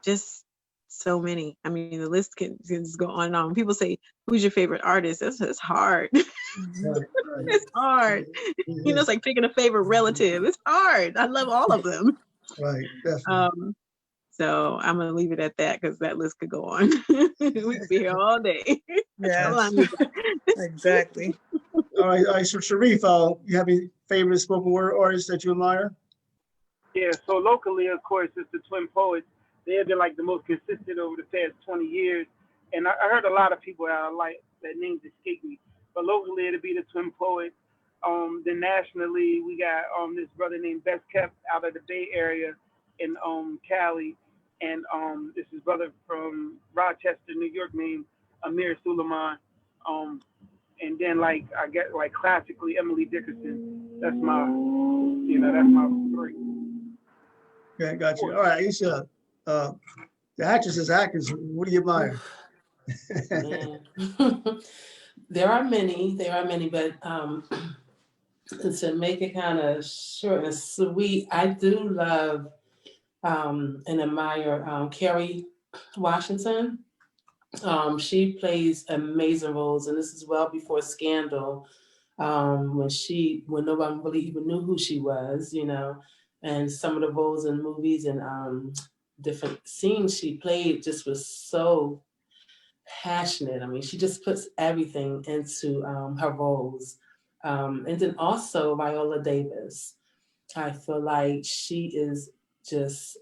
just so many. I mean, the list can just go on and on. When people say, who's your favorite artist? It's hard. Right. It's hard. It's like picking a favorite relative. It's hard. I love all of them. Right, definitely. So I'm going to leave it at that, because that list could go on. We could be here all day. Yes, exactly. All right. So Sharif, you have any favorite spoken word artists that you admire? Yeah, so locally, of course, it's the Twin Poets. They have been the most consistent over the past 20 years. And I heard a lot of people that names escape me. But locally, it'll be the Twin Poets. Then nationally, we got this brother named Best Kept out of the Bay Area in Cali. And this is brother from Rochester, New York, named Amir Suleiman. And then I get classically Emily Dickinson. That's my three. Okay, got you. All right, Yaisha, the actresses, actors, what do you admire? There are many, but to make it kind of short and sweet, I do love and admire Kerry Washington. She plays amazing roles, and this is well before Scandal, when nobody really even knew who she was, you know, and some of the roles in movies and different scenes she played just was so passionate. I mean, she just puts everything into her roles. And then also Viola Davis. I feel like she is just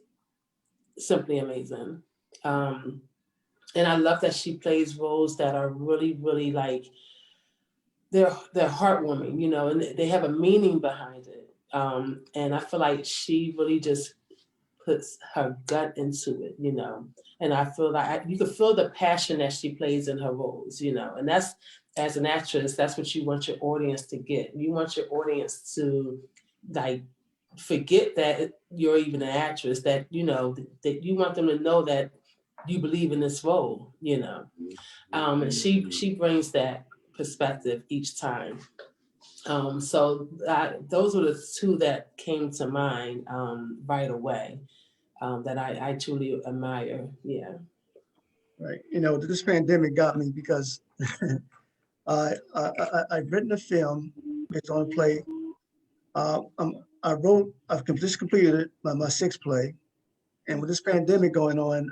simply amazing. And I love that she plays roles that are really, really like they're heartwarming, you know, and they have a meaning behind it. And I feel like she really just puts her gut into it, you know. And I feel like you can feel the passion that she plays in her roles, you know. And that's, as an actress, that's what you want your audience to get. You want your audience to like forget that you're even an actress, that, you know, that you want them to know that you believe in this role, you know. And she brings that perspective each time. So those were the two that came to mind right away, that I truly admire. Yeah. Right. You know, this pandemic got me because I've written a film based on a play. I've just completed my sixth play. And with this pandemic going on,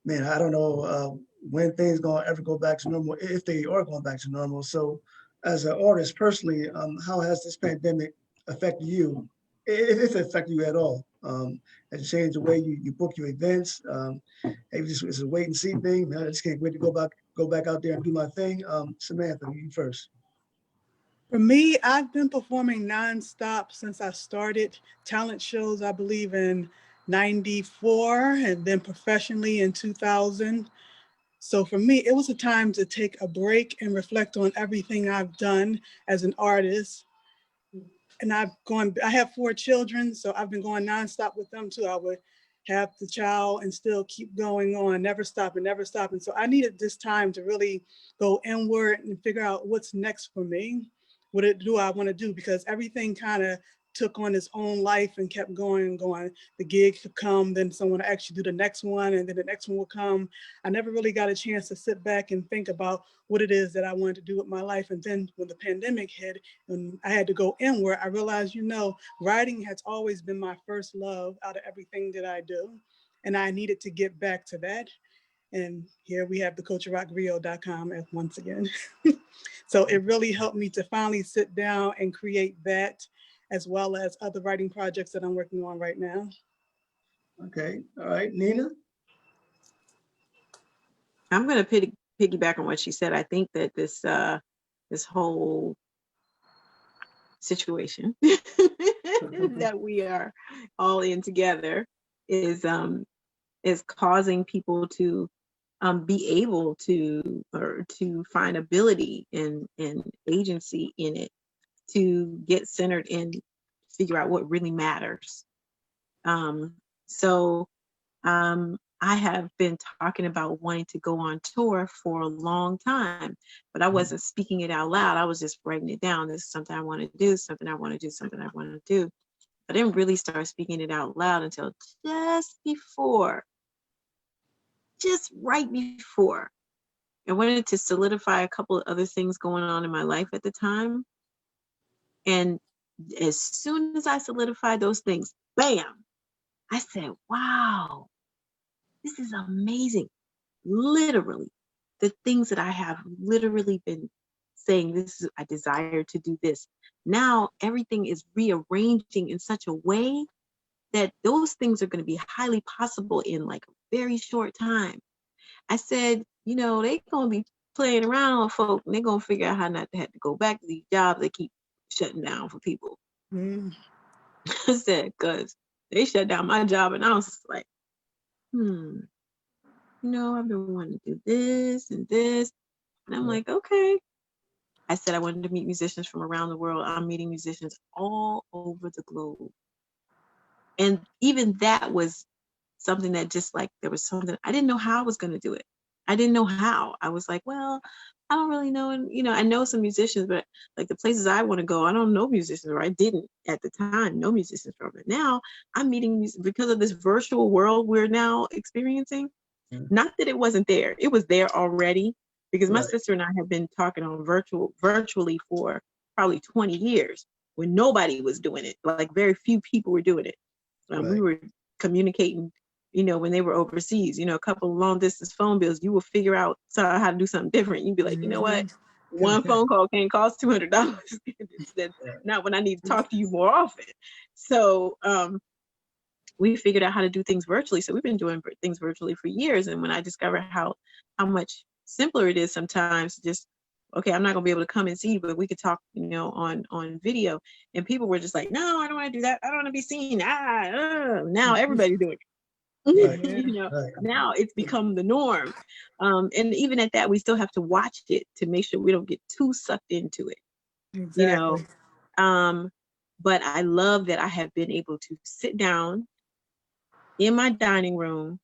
man, I don't know when things gonna ever go back to normal, if they are going back to normal. So as an artist personally, how has this pandemic affected you, if it affected you at all? Has it changed the way you book your events? Maybe just it's a wait and see thing. Man, I just can't wait to go back out there and do my thing. Samantha, you first. For me, I've been performing nonstop since I started talent shows, I believe in 94, and then professionally in 2000. So for me, it was a time to take a break and reflect on everything I've done as an artist. And I have 4 children, so I've been going nonstop with them too. I would have the child and still keep going on, never stopping, never stopping. So I needed this time to really go inward and figure out what's next for me. What do I want to do? Because everything kind of took on its own life and kept going and going. The gig could come, then someone would actually do the next one, and then the next one would come. I never really got a chance to sit back and think about what it is that I wanted to do with my life. And then when the pandemic hit and I had to go inward, I realized, you know, writing has always been my first love out of everything that I do. And I needed to get back to that. And here we have the coachrockrio.com once again. So it really helped me to finally sit down and create that, as well as other writing projects that I'm working on right now. Okay. All right. Nina? I'm going to piggyback on what she said. I think that this whole situation that we are all in together is causing people to be able to, or to find ability and agency in it, to get centered and figure out what really matters. I have been talking about wanting to go on tour for a long time, but I wasn't speaking it out loud. I was just writing it down. This is something I want to do, something I want to do, something I want to do. I didn't really start speaking it out loud until just right before. I wanted to solidify a couple of other things going on in my life at the time. And as soon as I solidified those things, bam, I said, wow, this is amazing. Literally, the things that I have literally been saying, I desire to do this. Now everything is rearranging in such a way that those things are going to be highly possible in like a very short time. I said, you know, they're going to be playing around with folk, and they're going to figure out how not to have to go back to these jobs they keep shutting down for people. I said, because they shut down my job, and I was just like, you know, I've been wanting to do this and this. And I'm like, okay. I said I wanted to meet musicians from around the world. I'm meeting musicians all over the globe. And even that was something that just like, there was something, I didn't know how I was going to do it. I didn't know how. I was like, well, I don't really know. And, you know, I know some musicians, but like the places I want to go, I don't know musicians, or I didn't at the time know musicians from it. Now I'm meeting, because of this virtual world we're now experiencing, Not that it wasn't there. It was there already, because my Right. sister and I have been talking on virtually for probably 20 years when nobody was doing it. Like very few people were doing it. We Right. were communicating, when they were overseas, a couple of long distance phone bills, you will figure out how to do something different. You'd be like, you know what? One phone call can't cost $200. That's not when I need to talk to you more often. So, we figured out how to do things virtually. So we've been doing things virtually for years. And when I discovered how much simpler it is sometimes, just, okay, I'm not gonna be able to come and see you, but we could talk, on video. And people were just like, no, I don't want to do that. I don't want to be seen. Now everybody's doing it. Right. Right. Now it's become the norm. And even at that, we still have to watch it to make sure we don't get too sucked into it. Exactly. But I love that I have been able to sit down in my dining room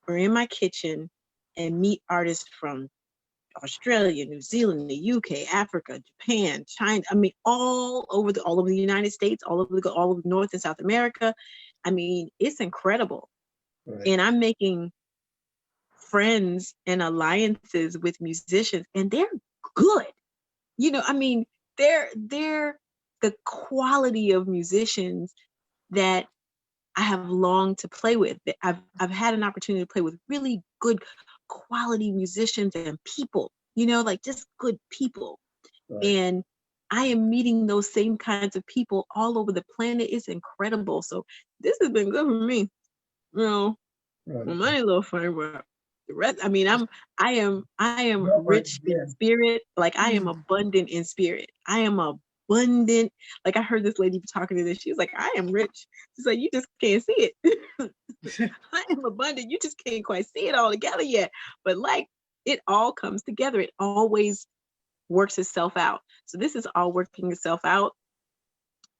or in my kitchen and meet artists from Australia, New Zealand, the UK, Africa, Japan, China. I mean, all over the United States, all over North and South America. I mean, it's incredible. Right. And I'm making friends and alliances with musicians, and they're good. I mean, they're the quality of musicians that I have longed to play with. I've had an opportunity to play with really good quality musicians and people, like just good people. Right. And I am meeting those same kinds of people all over the planet. It's incredible. So this has been good for me. Right. My money a little funny, but the rest, I mean, I am rich Yeah. in spirit. Like I am abundant in spirit. I am abundant. Like I heard this lady talking to this. She was like, I am rich. She's like, you just can't see it. I am abundant. You just can't quite see it all together yet. But like it all comes together. It always works itself out. So this is all working itself out.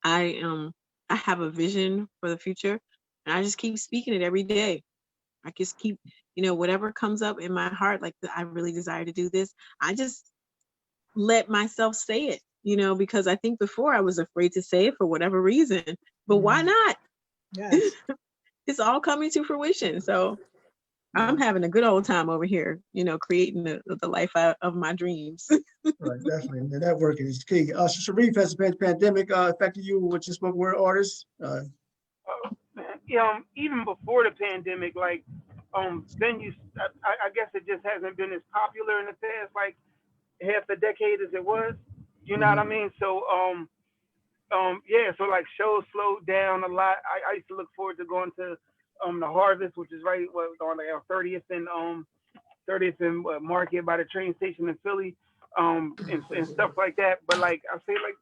I have a vision for the future, and I just keep speaking it every day. I just keep, whatever comes up in my heart, like I really desire to do this. I just let myself say it, because I think before I was afraid to say it for whatever reason, but why not? Yes. It's all coming to fruition. So I'm having a good old time over here, creating the life of my dreams. Right. Definitely. And networking is key. Sharif, has the pandemic affected you with your spoken word artists? Even before the pandemic, like venues, I guess it just hasn't been as popular in the past like half a decade as it was. You know what I mean? So yeah, so like shows slowed down a lot. I used to look forward to going to the Harvest, which is right on like 30th and 30th and Market by the train station in Philly, and stuff like that. But like I say, like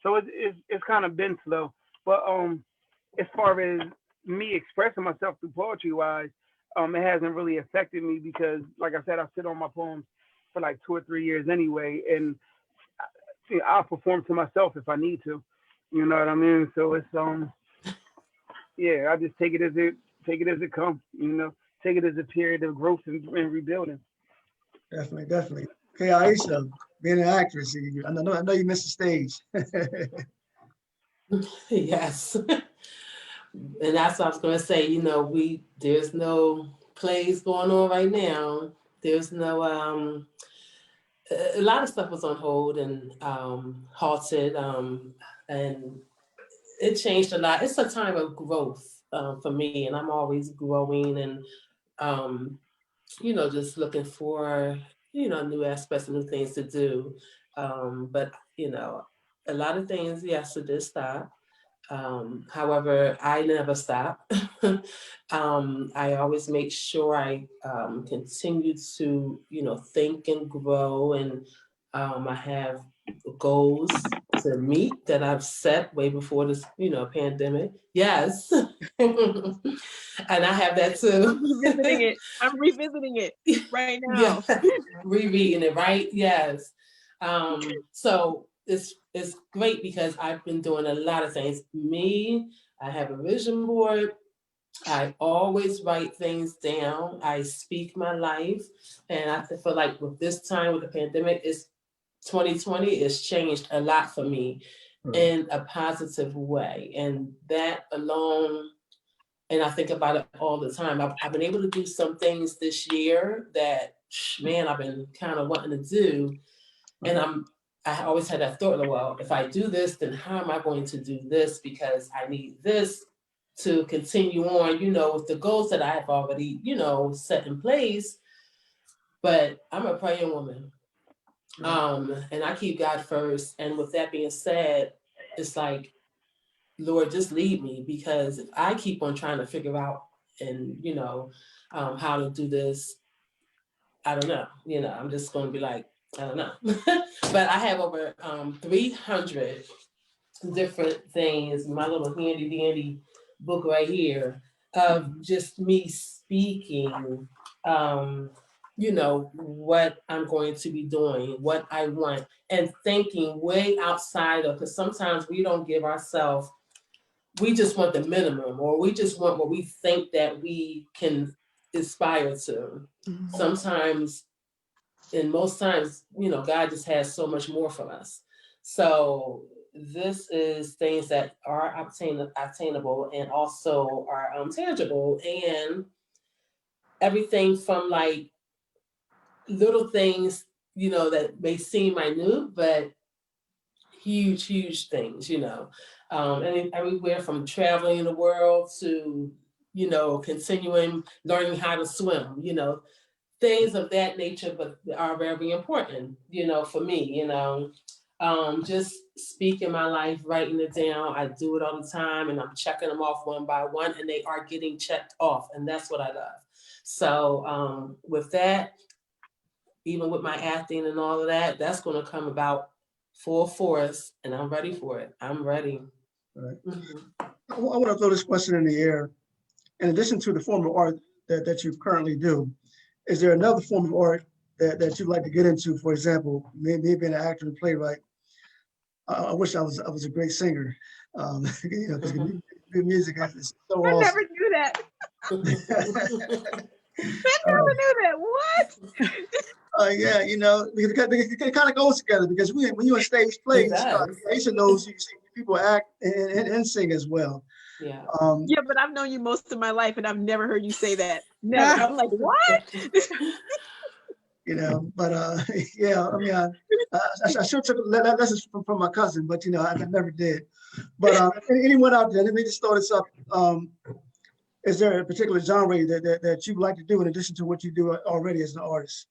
so it's kind of been slow. But as far as me expressing myself through poetry wise, it hasn't really affected me because, like I said, I sit on my poems for like 2 or 3 years anyway, and I'll perform to myself if I need to. You know what I mean? So it's yeah, I just take it as it comes. Take it as a period of growth and rebuilding. Definitely, definitely. Okay, Aisha, being an actress, I know you missed the stage. Yes. And that's what I was going to say. There's no plays going on right now. There's no a lot of stuff was on hold and halted, and it changed a lot. It's a time of growth for me, and I'm always growing and just looking for new aspects and new things to do. But a lot of things, yes, it did stop. However, I never stop. I always make sure I continue to, think and grow. And I have goals to meet that I've set way before this, pandemic. Yes. And I have that too. I'm revisiting it right now. Yeah. Rereading it, right? Yes. So it's great because I've been doing a lot of things. I have a vision board. I always write things down. I speak my life. And I feel like with this time with the pandemic, 2020, it's changed a lot for me in a positive way. And that alone And I think about it all the time. I've been able to do some things this year that, man, I've been kind of wanting to do. And I always had that thought, well, if I do this, then how am I going to do this? Because I need this to continue on, with the goals that I have already, set in place. But I'm a praying woman. And I keep God first. And with that being said, it's like, Lord, just lead me, because if I keep on trying to figure out and, how to do this, I don't know, I'm just going to be like, I don't know. But I have over 300 different things, my little handy dandy book right here of just me speaking, what I'm going to be doing, what I want, and thinking way outside of, because sometimes we don't give ourselves, we just want the minimum, or we just want what we think that we can aspire to. Sometimes, and most times, God just has so much more for us. So this is things that are obtainable and also are tangible, and everything from like little things, that may seem minute, but huge things, and everywhere from traveling the world to, continuing learning how to swim, things of that nature, but are very important, for me, just speaking my life, writing it down. I do it all the time, and I'm checking them off one by one, and they are getting checked off, and that's what I love. So with that, even with my acting and all of that, that's going to come about full force, and I'm ready for it. I'm ready. Right. I want to throw this question in the air. In addition to the form of art that you currently do, is there another form of art that you'd like to get into? For example, maybe being an actor and playwright. I wish I was a great singer. Because good music is so I awesome. never knew that. I never knew that. What? Yeah, it kind of goes together, because when you're on stage plays, Yaisha knows you see people act and sing as well. Yeah. Yeah, but I've known you most of my life, and I've never heard you say that. Never. I'm like, what? But yeah, I mean, I sure took lessons from my cousin, but I never did. But anyone out there, let me just throw this up. Is there a particular genre that you'd like to do in addition to what you do already as an artist?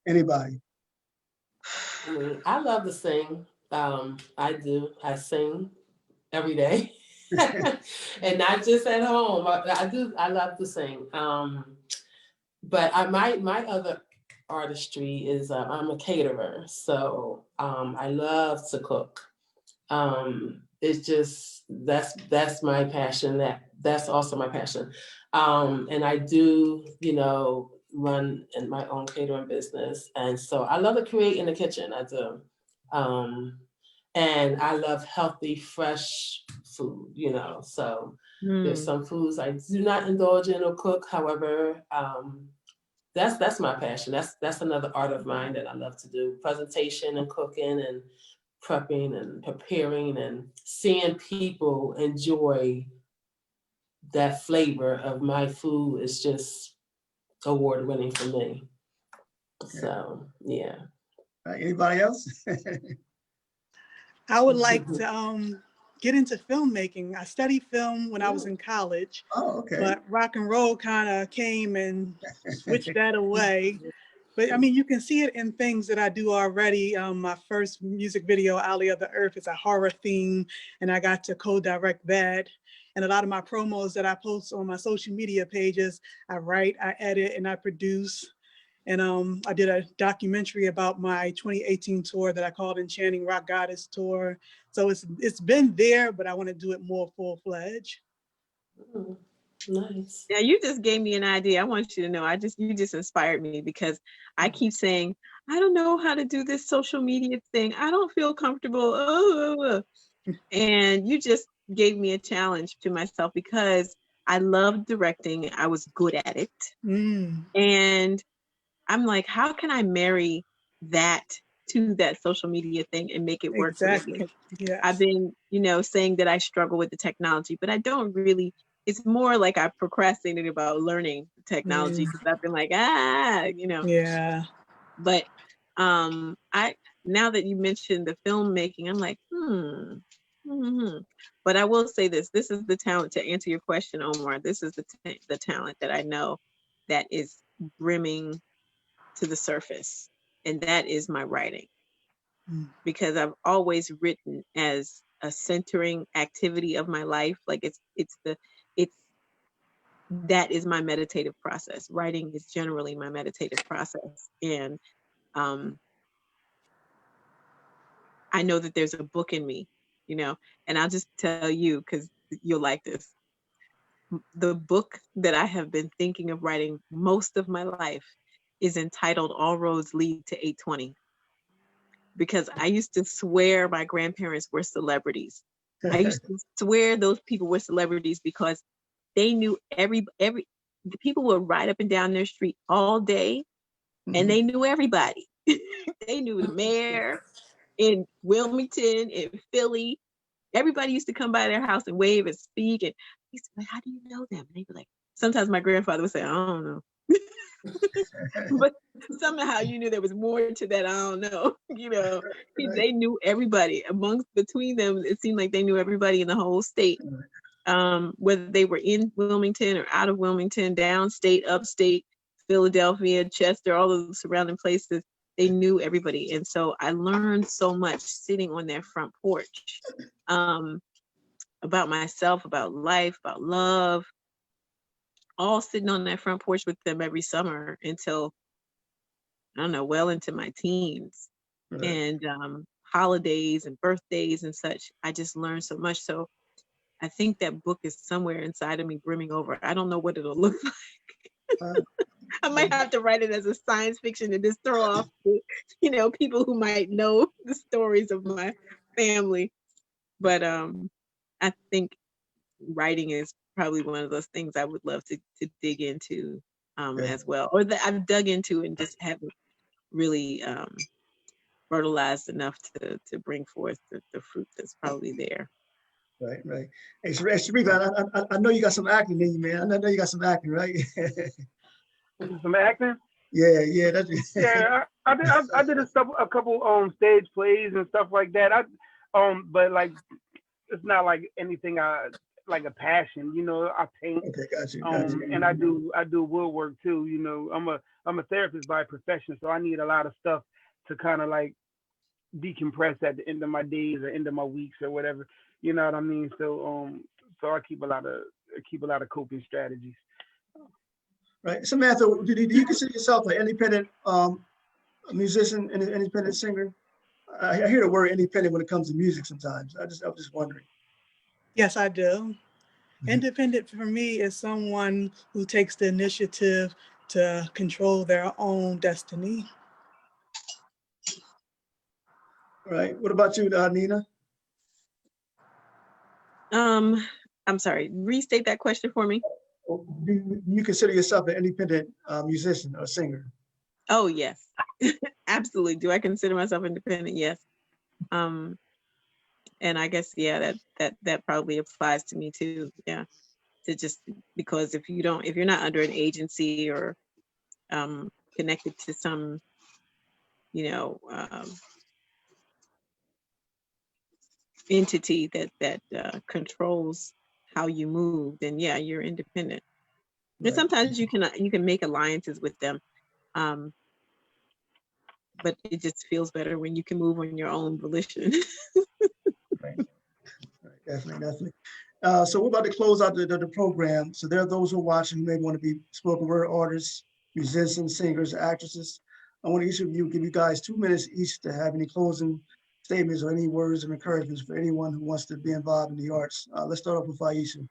Anybody? I love to sing. I do. I sing every day, and not just at home. I do. I love to sing. But my other artistry is I'm a caterer, so I love to cook. It's just that's my passion. That's also my passion. And I do, run in my own catering business, and so I love to create in the kitchen. I do. And I love healthy, fresh food, so there's some foods I do not indulge in or cook. However, that's my passion. That's another art of mine that I love to do. Presentation and cooking and prepping and preparing and seeing people enjoy that flavor of my food is just award-winning for me. So, yeah. Anybody else? I would like to get into filmmaking. I studied film when I was in college. Oh, okay. But rock and roll kind of came and switched that away. But I mean, you can see it in things that I do already. My first music video, Alley of the Earth, is a horror theme, and I got to co-direct that. And a lot of my promos that I post on my social media pages, I write, I edit, and I produce. And I did a documentary about my 2018 tour that I called Enchanting Rock Goddess Tour. So it's been there, but I want to do it more full-fledged. Nice. Yeah, you just gave me an idea. I want you to know, you just inspired me, because I keep saying, I don't know how to do this social media thing. I don't feel comfortable. And you just gave me a challenge to myself, because I love directing. I was good at it. And I'm like, how can I marry that to that social media thing and make it work for me? Because Yes. I've been, saying that I struggle with the technology, but I don't really it's more like I procrastinated about learning technology because I've been like, Yeah. But now that you mentioned the filmmaking, I'm like, But I will say this: this is the talent, to answer your question, Omar. This is the talent that I know that is brimming to the surface, and that is my writing. Because I've always written as a centering activity of my life. Like that is my meditative process. Writing is generally my meditative process. And I know that there's a book in me, and I'll just tell you, because you'll like this. The book that I have been thinking of writing most of my life is entitled All Roads Lead to 820. Because I used to swear my grandparents were celebrities. I used to swear those people were celebrities because they knew the people would ride up and down their street all day, and they knew everybody. They knew the mayor in Wilmington, in Philly. Everybody used to come by their house and wave and speak. And I used to be like, how do you know them? And they'd be like, sometimes my grandfather would say, I don't know. But somehow you knew there was more to that. I don't know. They knew everybody between them. It seemed like they knew everybody in the whole state, whether they were in Wilmington or out of Wilmington, downstate, upstate, Philadelphia, Chester, all of the surrounding places. They knew everybody. And so I learned so much sitting on their front porch, about myself, about life, about love, all sitting on that front porch with them every summer until, I don't know, well into my teens. Right. And holidays and birthdays and such. I just learned so much. So I think that book is somewhere inside of me brimming over. I don't know what it'll look like. I might have to write it as a science fiction and just throw off, people who might know the stories of my family. But I think writing is probably one of those things I would love to dig into as well, or that I've dug into and just haven't really fertilized enough to bring forth the fruit that's probably there. Right. Hey, Sharif, I know you got some acting in you, man. I know you got some acting, right? Some acting? Yeah. I did a couple stage plays and stuff like that. But like, it's not like anything like a passion, I paint. Okay, got you. And I do woodwork too. I'm a therapist by profession, so I need a lot of stuff to kind of like decompress at the end of my days or end of my weeks or whatever. You know what I mean? So I keep a lot of coping strategies. Right, Samantha, do you consider yourself an independent musician, an independent singer? I hear the word independent when it comes to music sometimes. I'm just wondering. Yes, I do. Independent for me is someone who takes the initiative to control their own destiny. Right. What about you, Nina? I'm sorry, restate that question for me. Do you consider yourself an independent musician or singer? Oh, yes. Absolutely. Do I consider myself independent? Yes. And I guess, yeah, that probably applies to me too. Yeah. To just, because if you're not under an agency or connected to some, entity that controls how you move, then yeah, you're independent. Right. And sometimes you can make alliances with them, but it just feels better when you can move on your own volition. Right, definitely. So we're about to close out the program. So there are those who are watching who may want to be spoken word artists, musicians, singers, actresses. I want each of you give you guys 2 minutes each to have any closing statements or any words of encouragement for anyone who wants to be involved in the arts. Let's start off with Yaisha.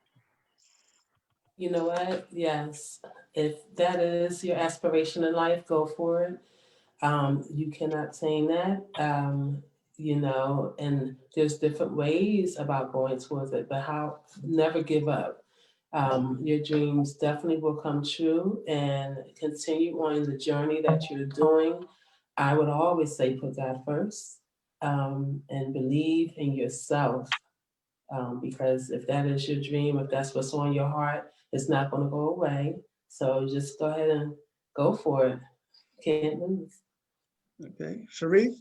You know what? Yes. If that is your aspiration in life, go for it. You cannot obtain that, and there's different ways about going towards it, but never give up. Your dreams definitely will come true, and continue on the journey that you're doing. I would always say put God first, and believe in yourself. Because if that is your dream, if that's what's on your heart, it's not going to go away. So just go ahead and go for it. Can't lose. Okay, Sharif?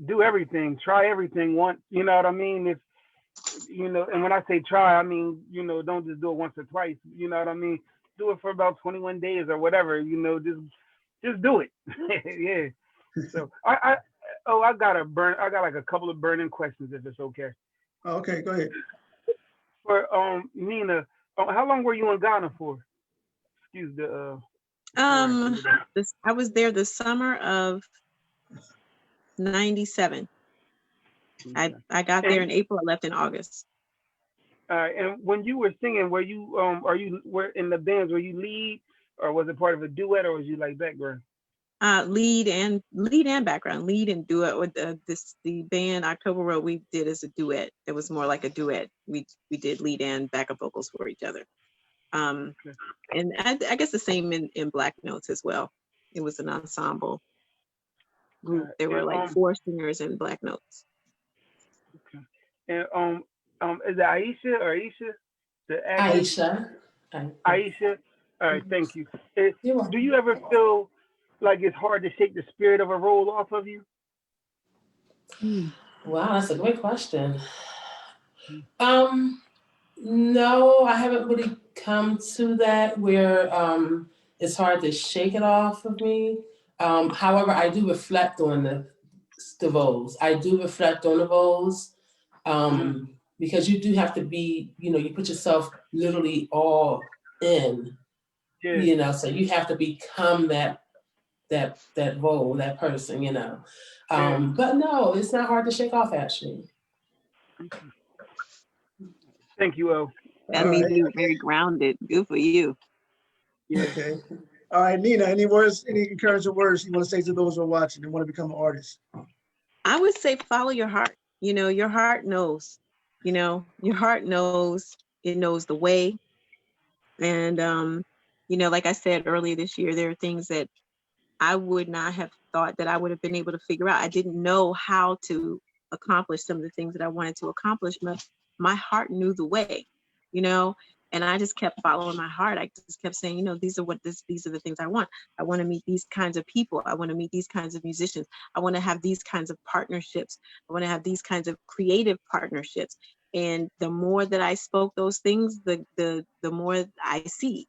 Do everything, try everything once. You know what I mean? If and when I say try, I mean don't just do it once or twice. You know what I mean? Do it for about 21 days or whatever. Just do it. Yeah. So I got like a couple of burning questions if it's okay. Okay, go ahead. For Nina, how long were you in Ghana for? Excuse the I was there the summer of 97. I got there in April, I left in August. And when you were singing, were you were in the bands, were you lead or was it part of a duet or was you like background? Lead and background, lead and duet with the band October Road we did as a duet. It was more like a duet. We did lead and backup vocals for each other. Okay. And I guess the same in Black Notes as well. It was an ensemble group. There were like 4 singers in Black Notes. Okay. And is it Aisha or Aisha? Aisha. Aisha. All right, thank you. Do welcome. you ever feel like it's hard to shake the spirit of a role off of you? Wow, that's a great question. No, I haven't really come to that where it's hard to shake it off of me. However, I do reflect on the roles. I do reflect on the roles because you do have to be, you put yourself literally all in, so you have to become that role, that person, But no, it's not hard to shake off, actually. Thank you, El. That made you very grounded. Good for you. Yeah. Okay. All right, Nina, any encouraging words you want to say to those who are watching and want to become an artist? I would say follow your heart. Your heart knows. Your heart knows. It knows the way. And like I said earlier this year, there are things that I would not have thought that I would have been able to figure out. I didn't know how to accomplish some of the things that I wanted to accomplish. My heart knew the way, and I just kept following my heart. I just kept saying, these are the things I want. I want to meet these kinds of people. I want to meet these kinds of musicians. I want to have these kinds of partnerships. I want to have these kinds of creative partnerships. And the more that I spoke those things, the more I see.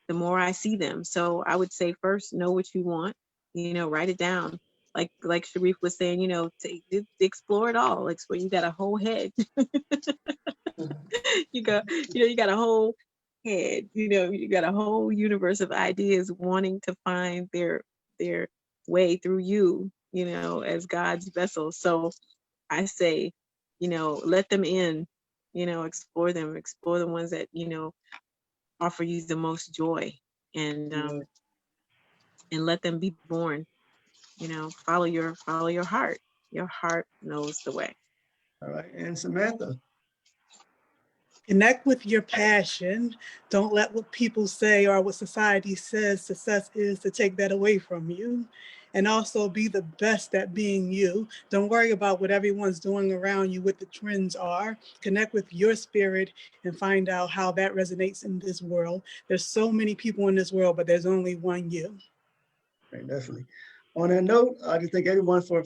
The more I see them. So I would say first, know what you want, write it down. Like Sharif was saying, to explore it all. Explore, you got a whole head. you got a whole head, you got a whole universe of ideas wanting to find their way through you, as God's vessel. So I say, let them in, explore them, explore the ones that, offer you the most joy, and let them be born. Follow your heart. Your heart knows the way. All right, and Samantha. Connect with your passion. Don't let what people say or what society says success is to take that away from you. And also be the best at being you. Don't worry about what everyone's doing around you, what the trends are. Connect with your spirit and find out how that resonates in this world. There's so many people in this world, but there's only one you. Right, definitely. On that note, I just thank everyone for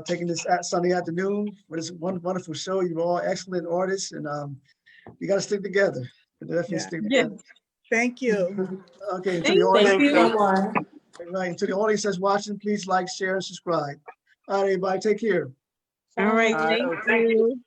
taking this Sunday afternoon for this wonderful show. You're all excellent artists, and you got to stick together. Definitely stick together. Thank you. Okay, Thank you, Omar. Right, to the audience that's watching, please like, share, and subscribe. All right, everybody, take care. All right, thank you.